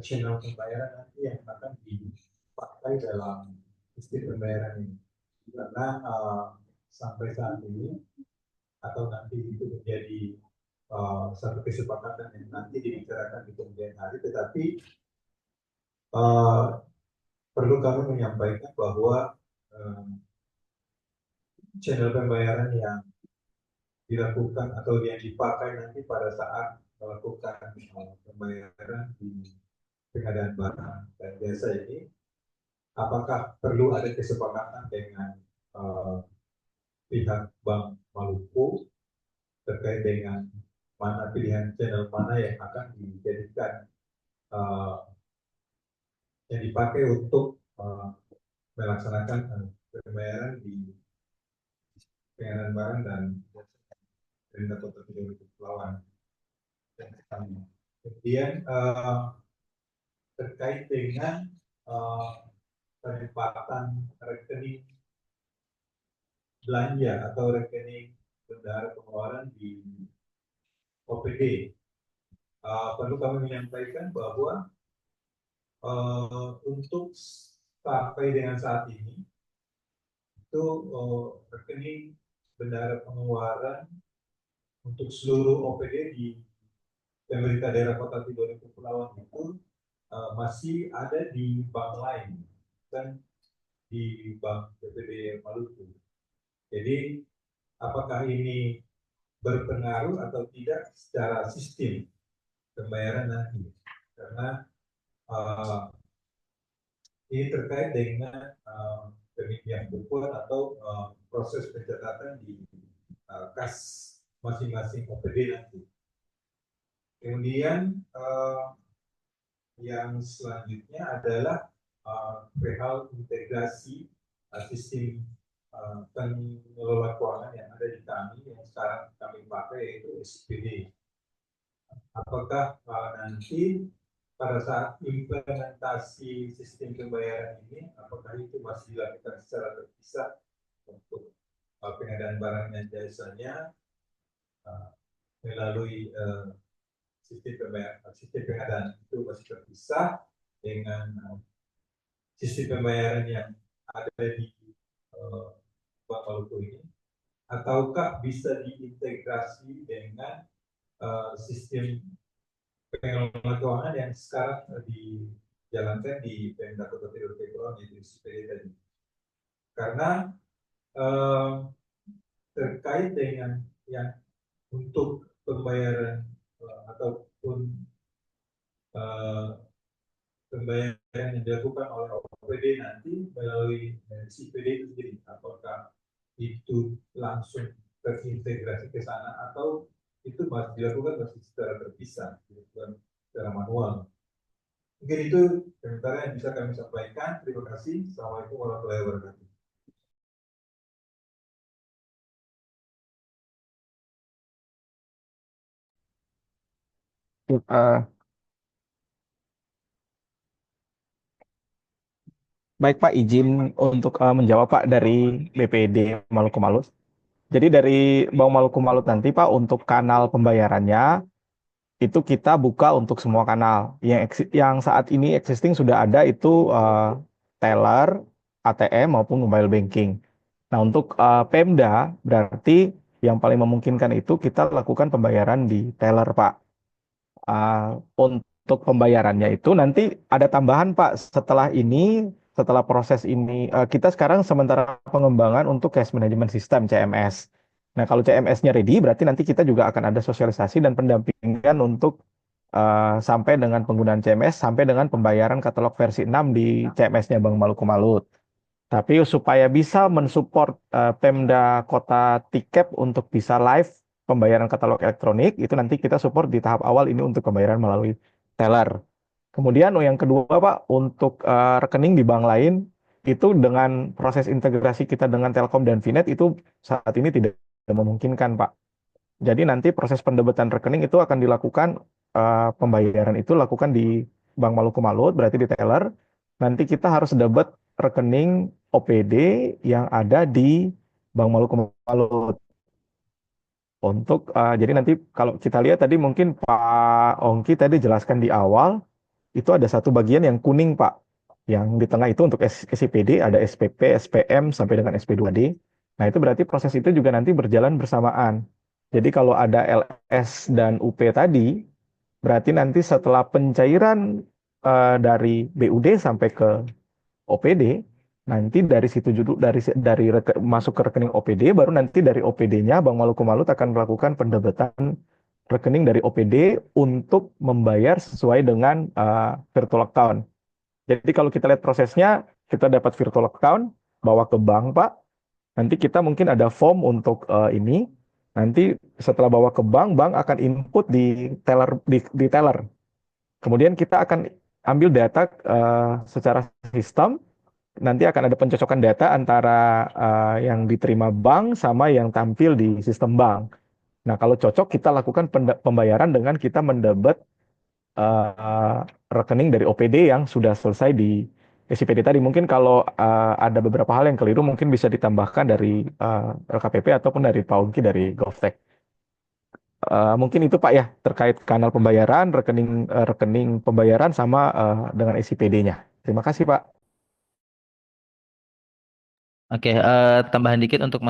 Speaker 1: channel pembayaran nanti yang akan dipakai dalam sistem pembayaran ini. Karena sampai saat ini atau nanti itu menjadi satu kesepakatan yang nanti dibicarakan di kemudian hari, tetapi perlu kami menyampaikan bahwa channel pembayaran yang dilakukan atau yang dipakai nanti pada saat melakukan pembayaran di pengadaan barang dan jasa ini, apakah perlu ada kesepakatan dengan pihak Bank Maluku terkait dengan mana pilihan channel
Speaker 9: uh, yang dipakai untuk melaksanakan pembayaran di pengiriman barang dan denda kota Tidore Kepulauan. Kemudian terkait dengan penempatan rekening belanja atau rekening bendahara pengeluaran di OPD, perlu kami menyampaikan bahwa untuk sampai dengan saat ini itu rekening bendahara pengeluaran untuk seluruh OPD di pemerintah daerah Kota Tidore Kepulauan itu masih ada di bank lain, dan di Bank BPD Maluku. Jadi apakah ini berpengaruh atau tidak secara sistem pembayaran nanti? Karena ini terkait dengan pemilihan bukuan atau proses pencatatan di kas masing-masing OPD nanti. Kemudian yang selanjutnya adalah perihal integrasi sistem pengelola keuangan yang ada di kami yang sekarang kami pakai, yaitu SPD. Apakah nanti pada saat implementasi sistem pembayaran ini, apakah itu masih dilakukan secara terpisah untuk pengadaan barang dan jasanya melalui sistem pengadaan itu masih terpisah dengan sistem pembayaran yang ada di Bank Maluku ini, ataukah bisa diintegrasi dengan sistem pengelolaan keuangan yang sekarang dijalankan di Pemda Kota Tidore Kepulauan, yaitu SPD tadi. Karena terkait dengan yang untuk pembayaran ataupun pembayaran yang dilakukan oleh OPD nanti melalui CPD itu sendiri, apakah itu langsung terintegrasi ke sana atau itu masih dilakukan masih secara terpisah, dilakukan secara manual. Mungkin itu sementara yang bisa kami sampaikan. Terima kasih. Assalamualaikum warahmatullahi wabarakatuh.
Speaker 5: Baik Pak, izin untuk menjawab Pak dari BPD Maluku Malut. Jadi dari Bank Maluku Malut nanti Pak, untuk kanal pembayarannya itu kita buka untuk semua kanal. Yang saat ini existing sudah ada itu teller, ATM maupun mobile banking. Nah untuk Pemda berarti yang paling memungkinkan itu kita lakukan pembayaran di teller Pak. Untuk pembayarannya itu nanti ada tambahan Pak setelah proses ini kita sekarang sementara pengembangan untuk cash management system CMS. Nah kalau CMS-nya ready berarti nanti kita juga akan ada sosialisasi dan pendampingan untuk sampai dengan penggunaan CMS sampai dengan pembayaran katalog versi 6 di CMS-nya Bank Maluku Malut. Tapi supaya bisa mensupport Pemda Kota Tikep untuk bisa live pembayaran katalog elektronik, itu nanti kita support di tahap awal ini untuk pembayaran melalui teller. Kemudian yang kedua Pak, untuk rekening di bank lain, itu dengan proses integrasi kita dengan Telkom dan Vinet itu saat ini tidak memungkinkan Pak. Jadi nanti proses pendebetan rekening itu akan dilakukan, pembayaran itu lakukan di Bank Maluku Malut, berarti di teller. Nanti kita harus debet rekening OPD yang ada di Bank Maluku Malut. Jadi nanti kalau kita lihat tadi mungkin Pak Ongki tadi jelaskan di awal, itu ada satu bagian yang kuning Pak. Yang di tengah itu untuk SIPD, ada SPP, SPM, sampai dengan SP2D. Nah itu berarti proses itu juga nanti berjalan bersamaan. Jadi kalau ada LS dan UP tadi, berarti nanti setelah pencairan dari BUD sampai ke OPD, nanti dari situ masuk ke rekening OPD, baru nanti dari OPD-nya Bank Maluku Malut akan melakukan pendebetan rekening dari OPD untuk membayar sesuai dengan virtual account. Jadi kalau kita lihat prosesnya, kita dapat virtual account, bawa ke bank Pak, nanti kita mungkin ada form untuk ini, nanti setelah bawa ke bank, bank akan input di teller. Kemudian kita akan ambil data secara sistem, nanti akan ada pencocokan data antara yang diterima bank sama yang tampil di sistem bank. Nah, kalau cocok kita lakukan pembayaran dengan kita mendebet uh, rekening dari OPD yang sudah selesai di SIPD tadi. Mungkin kalau ada beberapa hal yang keliru mungkin bisa ditambahkan dari LKPP ataupun dari Pak Ungki dari GovTech. Mungkin itu Pak ya terkait kanal pembayaran, rekening pembayaran sama dengan SIPD-nya. Terima kasih Pak.
Speaker 4: Oke, tambahan dikit untuk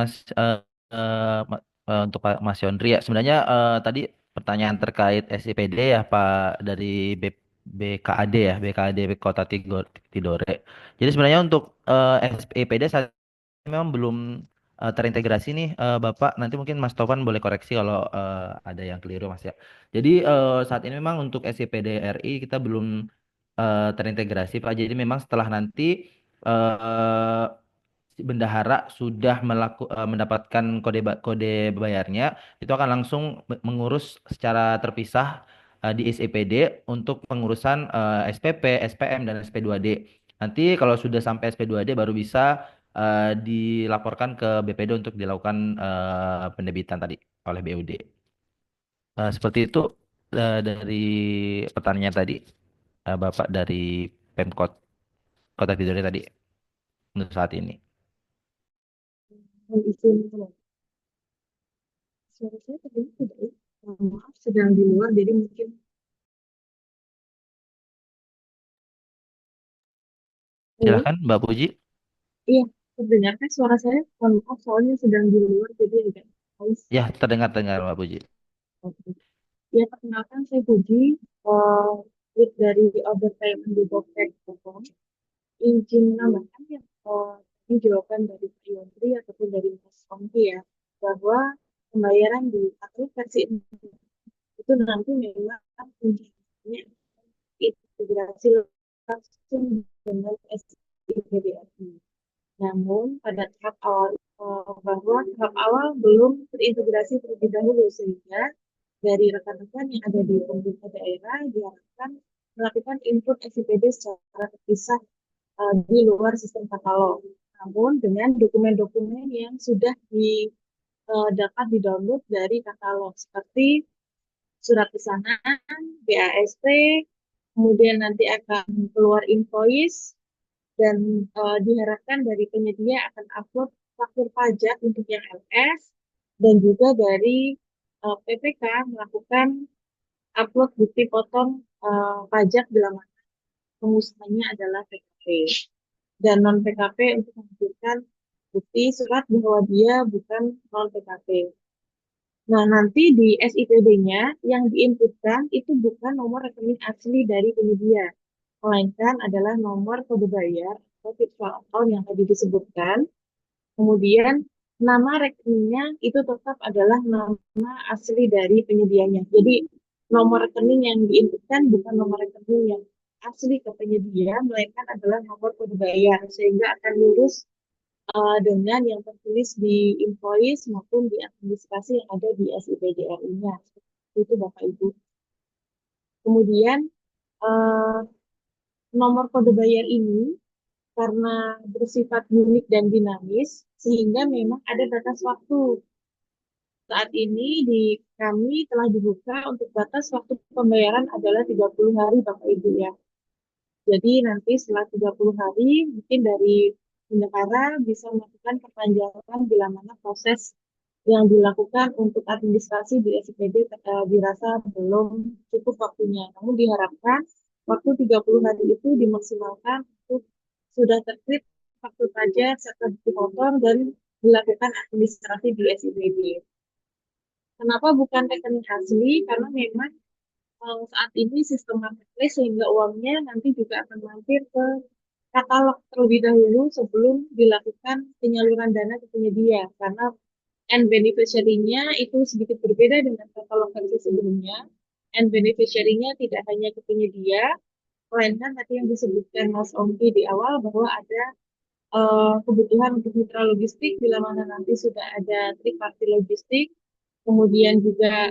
Speaker 4: untuk Pak Mas Yondri ya. Sebenarnya tadi pertanyaan terkait SIPD ya Pak dari BKAD ya, BKAD Kota Tidore. Jadi sebenarnya untuk SIPD saat ini memang belum terintegrasi nih Bapak. Nanti mungkin Mas Tovan boleh koreksi kalau ada yang keliru Mas ya. Jadi saat ini memang untuk SIPD RI kita belum terintegrasi Pak. Jadi memang setelah nanti eh, si bendahara sudah mendapatkan kode bayarnya, itu akan langsung mengurus secara terpisah di SIPD untuk pengurusan SPP, SPM dan SP2D. Nanti kalau sudah sampai SP2D baru bisa dilaporkan ke BPD untuk dilakukan penerbitan tadi oleh BUD. Seperti itu dari pertanyaan tadi Bapak dari Pemkot Kota Tidore tadi untuk saat ini.
Speaker 10: Izin suara saya terdengar tidak ya? Maaf, sedang di luar, jadi mungkin halo,
Speaker 4: Silahkan Mbak Puji.
Speaker 10: iya terdengar kan suara saya? Mohon maaf, soalnya sedang di luar, jadi agak haus.
Speaker 4: Ya, terdengar Mbak Puji.
Speaker 10: Oke. Ya, perkenalkan saya Puji, lead dari order payment di GovTech.com. Izin menambahkan ya, ini jawaban dari Pak Yondri ataupun dari Mas Ongki ya, bahwa pembayaran di Atlet versi itu nanti memang kuncinya integrasi langsung dengan SIPDRI. Namun pada tahap awal bahwa tahap awal belum terintegrasi terlebih dahulu sehingga dari rekan-rekan yang ada di pemerintah daerah diharapkan melakukan input SIPD secara terpisah di luar sistem katalog. Namun dengan dokumen-dokumen yang sudah dapat di-download dari katalog seperti surat pesanan, BASP, kemudian nanti akan keluar invoice, dan diharapkan dari penyedia akan upload faktur pajak untuk yang LS, dan juga dari PPK melakukan upload bukti potong pajak bila mana pengusahanya adalah PKP. Dan non-PKP untuk menunjukkan bukti surat bahwa dia bukan non-PKP. Nah, nanti di SIPD-nya yang diinputkan itu bukan nomor rekening asli dari penyedia, melainkan adalah nomor kode bayar atau virtual account yang tadi disebutkan. Kemudian nama rekeningnya itu tetap adalah nama asli dari penyedianya. Jadi nomor rekening yang diinputkan bukan nomor rekening yang asli ke penyedia, melainkan adalah nomor kode bayar, sehingga akan lurus dengan yang tertulis di invoice maupun di administrasi yang ada di SIPDRI-nya. Itu Bapak Ibu. Kemudian nomor kode bayar ini karena bersifat unik dan dinamis, sehingga memang ada batas waktu. Saat ini di kami telah dibuka untuk batas waktu pembayaran adalah 30 hari Bapak Ibu ya. Jadi nanti setelah 30 hari mungkin dari bendahara bisa melakukan perpanjangan bila mana proses yang dilakukan untuk administrasi di SIPD dirasa belum cukup waktunya. Namun diharapkan waktu 30 hari itu dimaksimalkan untuk sudah tertib faktur pajak serta bukti potong dan dilakukan administrasi di SIPD. Kenapa bukan rekening asli? Karena memang saat ini sistem marketplace sehingga uangnya nanti juga akan mampir ke katalog terlebih dahulu sebelum dilakukan penyaluran dana ke penyedia. Karena end beneficiary-nya itu sedikit berbeda dengan katalog versi sebelumnya. End beneficiary-nya tidak hanya ke penyedia, melainkan tadi yang disebutkan Mas Ongki di awal bahwa ada kebutuhan untuk mitra logistik bila mana nanti sudah ada triparty logistik, kemudian juga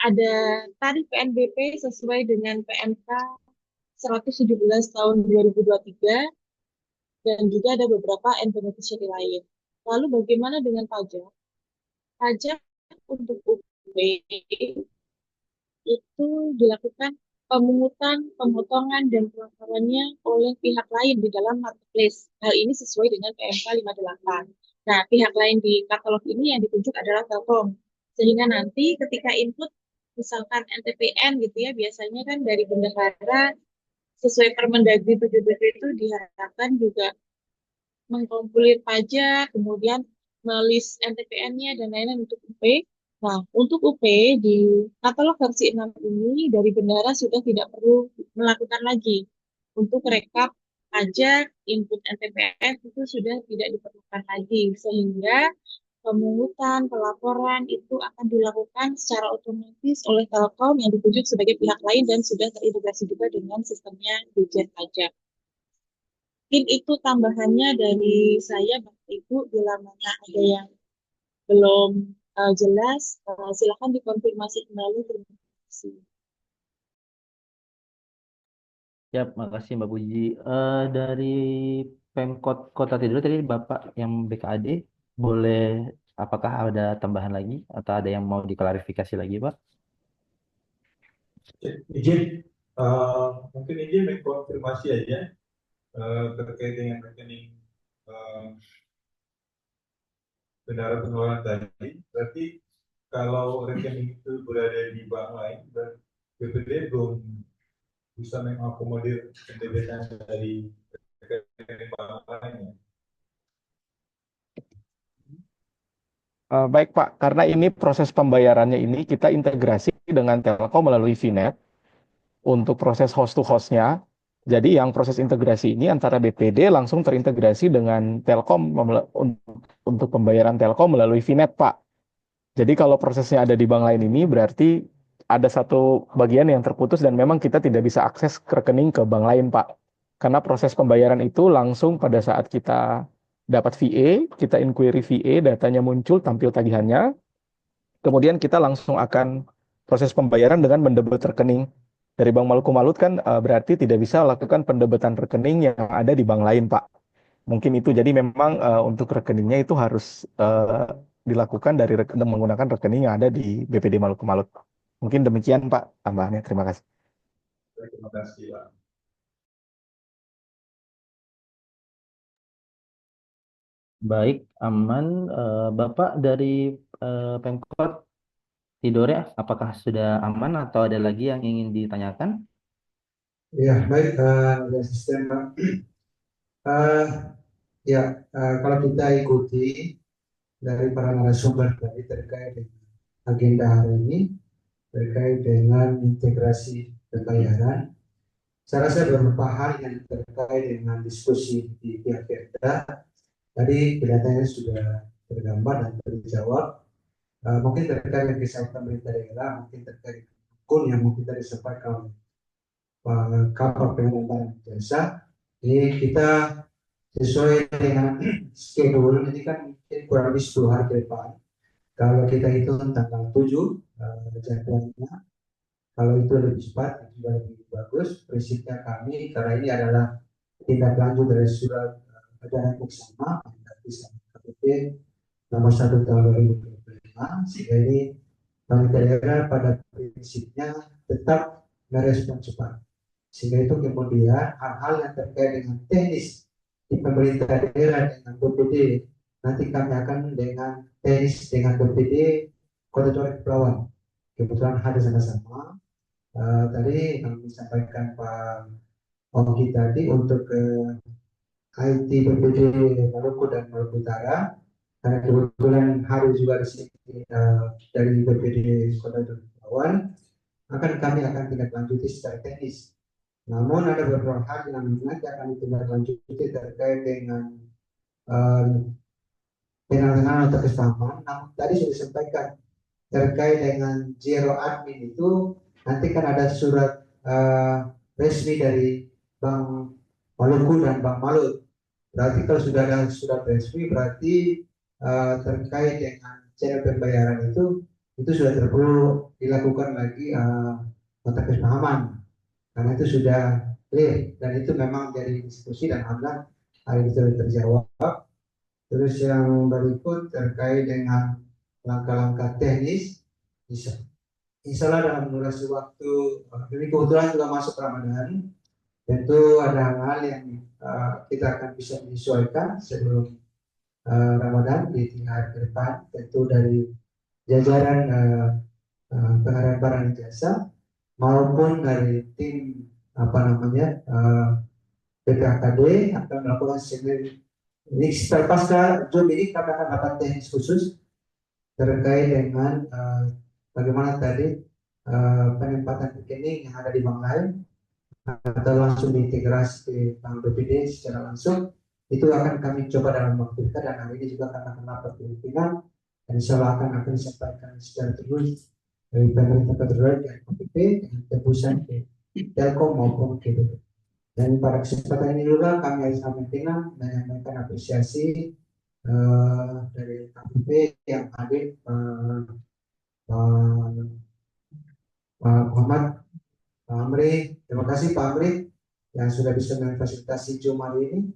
Speaker 10: ada tarif PNBP sesuai dengan PMK 117 tahun 2023 dan juga ada beberapa end beneficiary lain. Lalu bagaimana dengan pajak? Pajak untuk UP itu dilakukan pemungutan, pemotongan, dan pelaporannya oleh pihak lain di dalam marketplace. Hal ini sesuai dengan PMK 58. Nah, pihak lain di katalog ini yang ditunjuk adalah Telkom. Sehingga nanti ketika input, misalkan NTPN gitu ya, biasanya kan dari bendahara sesuai Permendagri 17 itu diharapkan juga mengkumpulir pajak, kemudian melis NTPN-nya dan lain-lain untuk UP. Nah, untuk UP di katalog versi 6 ini dari bendahara sudah tidak perlu melakukan lagi. Untuk rekap pajak, input NTPN itu sudah tidak diperlukan lagi. Sehingga pemungutan, pelaporan itu akan dilakukan secara otomatis oleh Telkom yang ditunjuk sebagai pihak lain dan sudah terintegrasi juga dengan sistemnya Dijen Pajak. Mungkin itu tambahannya dari saya, Bapak Ibu. Bila mana ada yang belum jelas, silakan dikonfirmasi kembali. Terima kasih.
Speaker 4: Siap, makasih Mbak Puji. Dari Pemkot Kota Tidore tadi Bapak yang BKAD, boleh apakah ada tambahan lagi atau ada yang mau diklarifikasi lagi, Pak?
Speaker 9: Izin, mungkin izin mengkonfirmasi aja terkait dengan rekening bendahara pengelolaan tadi. Berarti kalau rekening itu berada di bank lain, BPD belum bisa mengakomodir pendebitan dari rekening bank lain ya?
Speaker 5: Baik Pak, karena ini proses pembayarannya ini kita integrasi dengan Telkom melalui VNet untuk proses host to hostnya. Jadi yang proses integrasi ini antara BPD langsung terintegrasi dengan Telkom untuk pembayaran Telkom melalui VNet Pak. Jadi kalau prosesnya ada di bank lain ini berarti ada satu bagian yang terputus dan memang kita tidak bisa akses ke rekening ke bank lain Pak. Karena proses pembayaran itu langsung pada saat kita dapat VA, kita inquiry VA, datanya muncul, tampil tagihannya. Kemudian kita langsung akan proses pembayaran dengan mendebit rekening. Dari Bank Maluku Malut kan berarti tidak bisa lakukan pendebitan rekening yang ada di bank lain Pak. Mungkin itu jadi memang untuk rekeningnya itu harus dilakukan dari menggunakan rekening yang ada di BPD Maluku Malut. Mungkin demikian Pak tambahannya. Terima kasih.
Speaker 9: Terima kasih Pak.
Speaker 4: Baik, aman. Bapak dari Pemkot Tidore, apakah sudah aman atau ada lagi yang ingin ditanyakan?
Speaker 1: Ya, baik, asisten Pak. Ya, kalau kita ikuti dari para narasumber tadi terkait dengan agenda hari ini, terkait dengan integrasi pembayaran, saya rasa beberapa hal yang terkait dengan diskusi di pihak Perda tadi kelihatannya sudah tergambar dan terjawab. Mungkin terkait dengan kisah pemerintah daerah, mungkin terkait akun yang mungkin tadi disampaikan oleh Pak Kapal Pengelolaan Jasa. Ini kita sesuai dengan schedule ini kan mungkin kurang lebih 10 hari ke depan. Kalau kita hitung tanggal 7 jadwalnya, kalau itu lebih cepat itu juga lebih bagus. Prinsipnya kami karena ini adalah tindak lanjut dari surat edaran bersama KPP nomor 1 tahun 2025, sehingga ini pemerintah daerah pada prinsipnya tetap merespon cepat. Sehingga itu kemudian hal-hal yang terkait dengan teknis di pemerintah daerah dengan BPD, nanti kami akan dengan teknis dengan BPD Kota Kepulauan. Kebetulan hadir sama-sama. Tadi yang disampaikan Pak Ongki tadi untuk IT BPD Maluku dan Maluku Utara, karena kebetulan hadir juga di sini dari BPD Kota Kepulauan, kami akan tindak lanjuti secara teknis. Namun ada beberapa hal yang nanti akan ditindaklanjuti terkait dengan penanganan atau kesamaan. Namun tadi sudah disampaikan terkait dengan zero admin itu nanti kan ada surat resmi dari Bank Maluku dan Bank Malut. Berarti kalau sudah ada surat resmi berarti terkait dengan channel pembayaran itu itu sudah tidak perlu dilakukan lagi nota kesepahaman karena itu sudah clear dan itu memang jadi diskusi dan alhamdulillah hal itu sudah terjawab. Terus yang berikut terkait dengan langkah-langkah teknis, insya Allah dalam durasi waktu ini kebetulan juga masuk Ramadan, tentu ada hal-hal yang kita akan bisa menyesuaikan sebelum Ramadan di hari ke depan, tentu dari jajaran pengadaan barang dan jasa maupun dari tim PKKD akan melakukan seminar. Ini pasca job ini kami akan dapat teknis khusus terkait dengan bagaimana tadi penempatan rekening yang ada di bank lain atau langsung diintegrasi ke bank BPD secara langsung, itu akan kami coba dalam waktu dekat dan hari ini juga akan rapat pimpinan dan insya Allah akan disampaikan secara terus dari pemerintah federal dan KPP dengan tembusan ke Telkom maupun ke BPD. Dan pada kesempatan ini juga kami harus pimpinan menyampaikan apresiasi dari KPP yang hadir Pak Muhammad, Pak Amri. Terima kasih Pak Amri yang sudah bisa memfasilitasi Zoom hari ini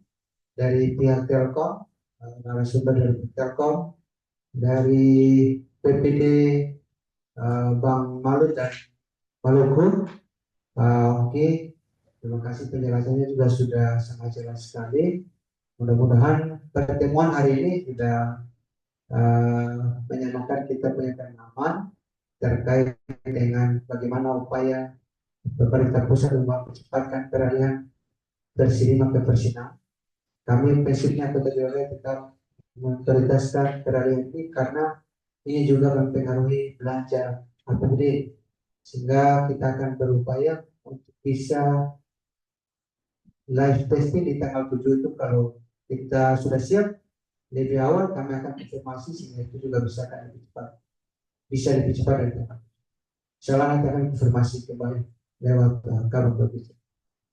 Speaker 1: dari pihak Telkom, narasumber dari Telkom, dari PPD Bank Malut dan Maluku, Pak Oki. Terima kasih penjelasannya juga sudah sangat jelas sekali. Mudah-mudahan pertemuan hari ini sudah menyamakan kita punya pemahaman terkait dengan bagaimana upaya pemerintah pusat mempercepatkan peralihan versi 5 ke versi 6. Kami prinsipnya tetap memprioritaskan peralihan ini karena ini juga mempengaruhi belanja APBD, sehingga kita akan berupaya untuk bisa live testing di tanggal 7 itu. Kalau kita sudah siap lebih awal kami akan konfirmasi sehingga itu juga bisa lebih cepat dari tempat. Insyaallah nanti akan konfirmasi kembali lewat kabar berbeda.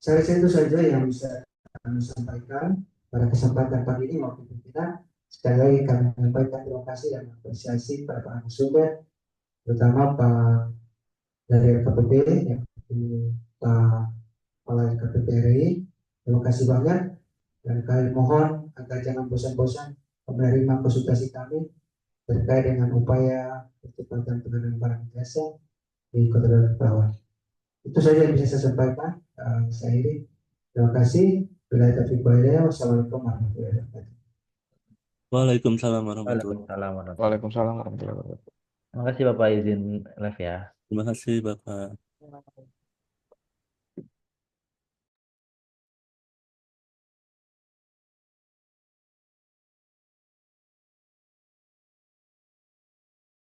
Speaker 1: Saya rasa itu saja yang bisa kami sampaikan pada kesempatan pagi ini waktu pimpinan. Sekali lagi kami menyampaikan terima kasih dan apresiasi pada para narasumber, terutama Pak dari LKPP, yaitu Pak Kepala LKPP RI. Terima kasih banyak dan kami mohon agar jangan bosan-bosan menerima konsultasi kami terkait dengan upaya percepatan pengadaan barang jasa di Kota Perawan. Itu saja yang bisa saya sampaikan. Saya ini terima kasih. Bila taufiq wal hidayah. Wassalamualaikum warahmatullahi wabarakatuh.
Speaker 3: Waalaikumsalam warahmatullahi
Speaker 4: Waalaikumsalam warahmatullahi
Speaker 5: Waalaikumsalam warahmatullahi wabarakatuh.
Speaker 4: wabarakatuh. Terima kasih Bapak izin live ya.
Speaker 3: Terima kasih Bapak.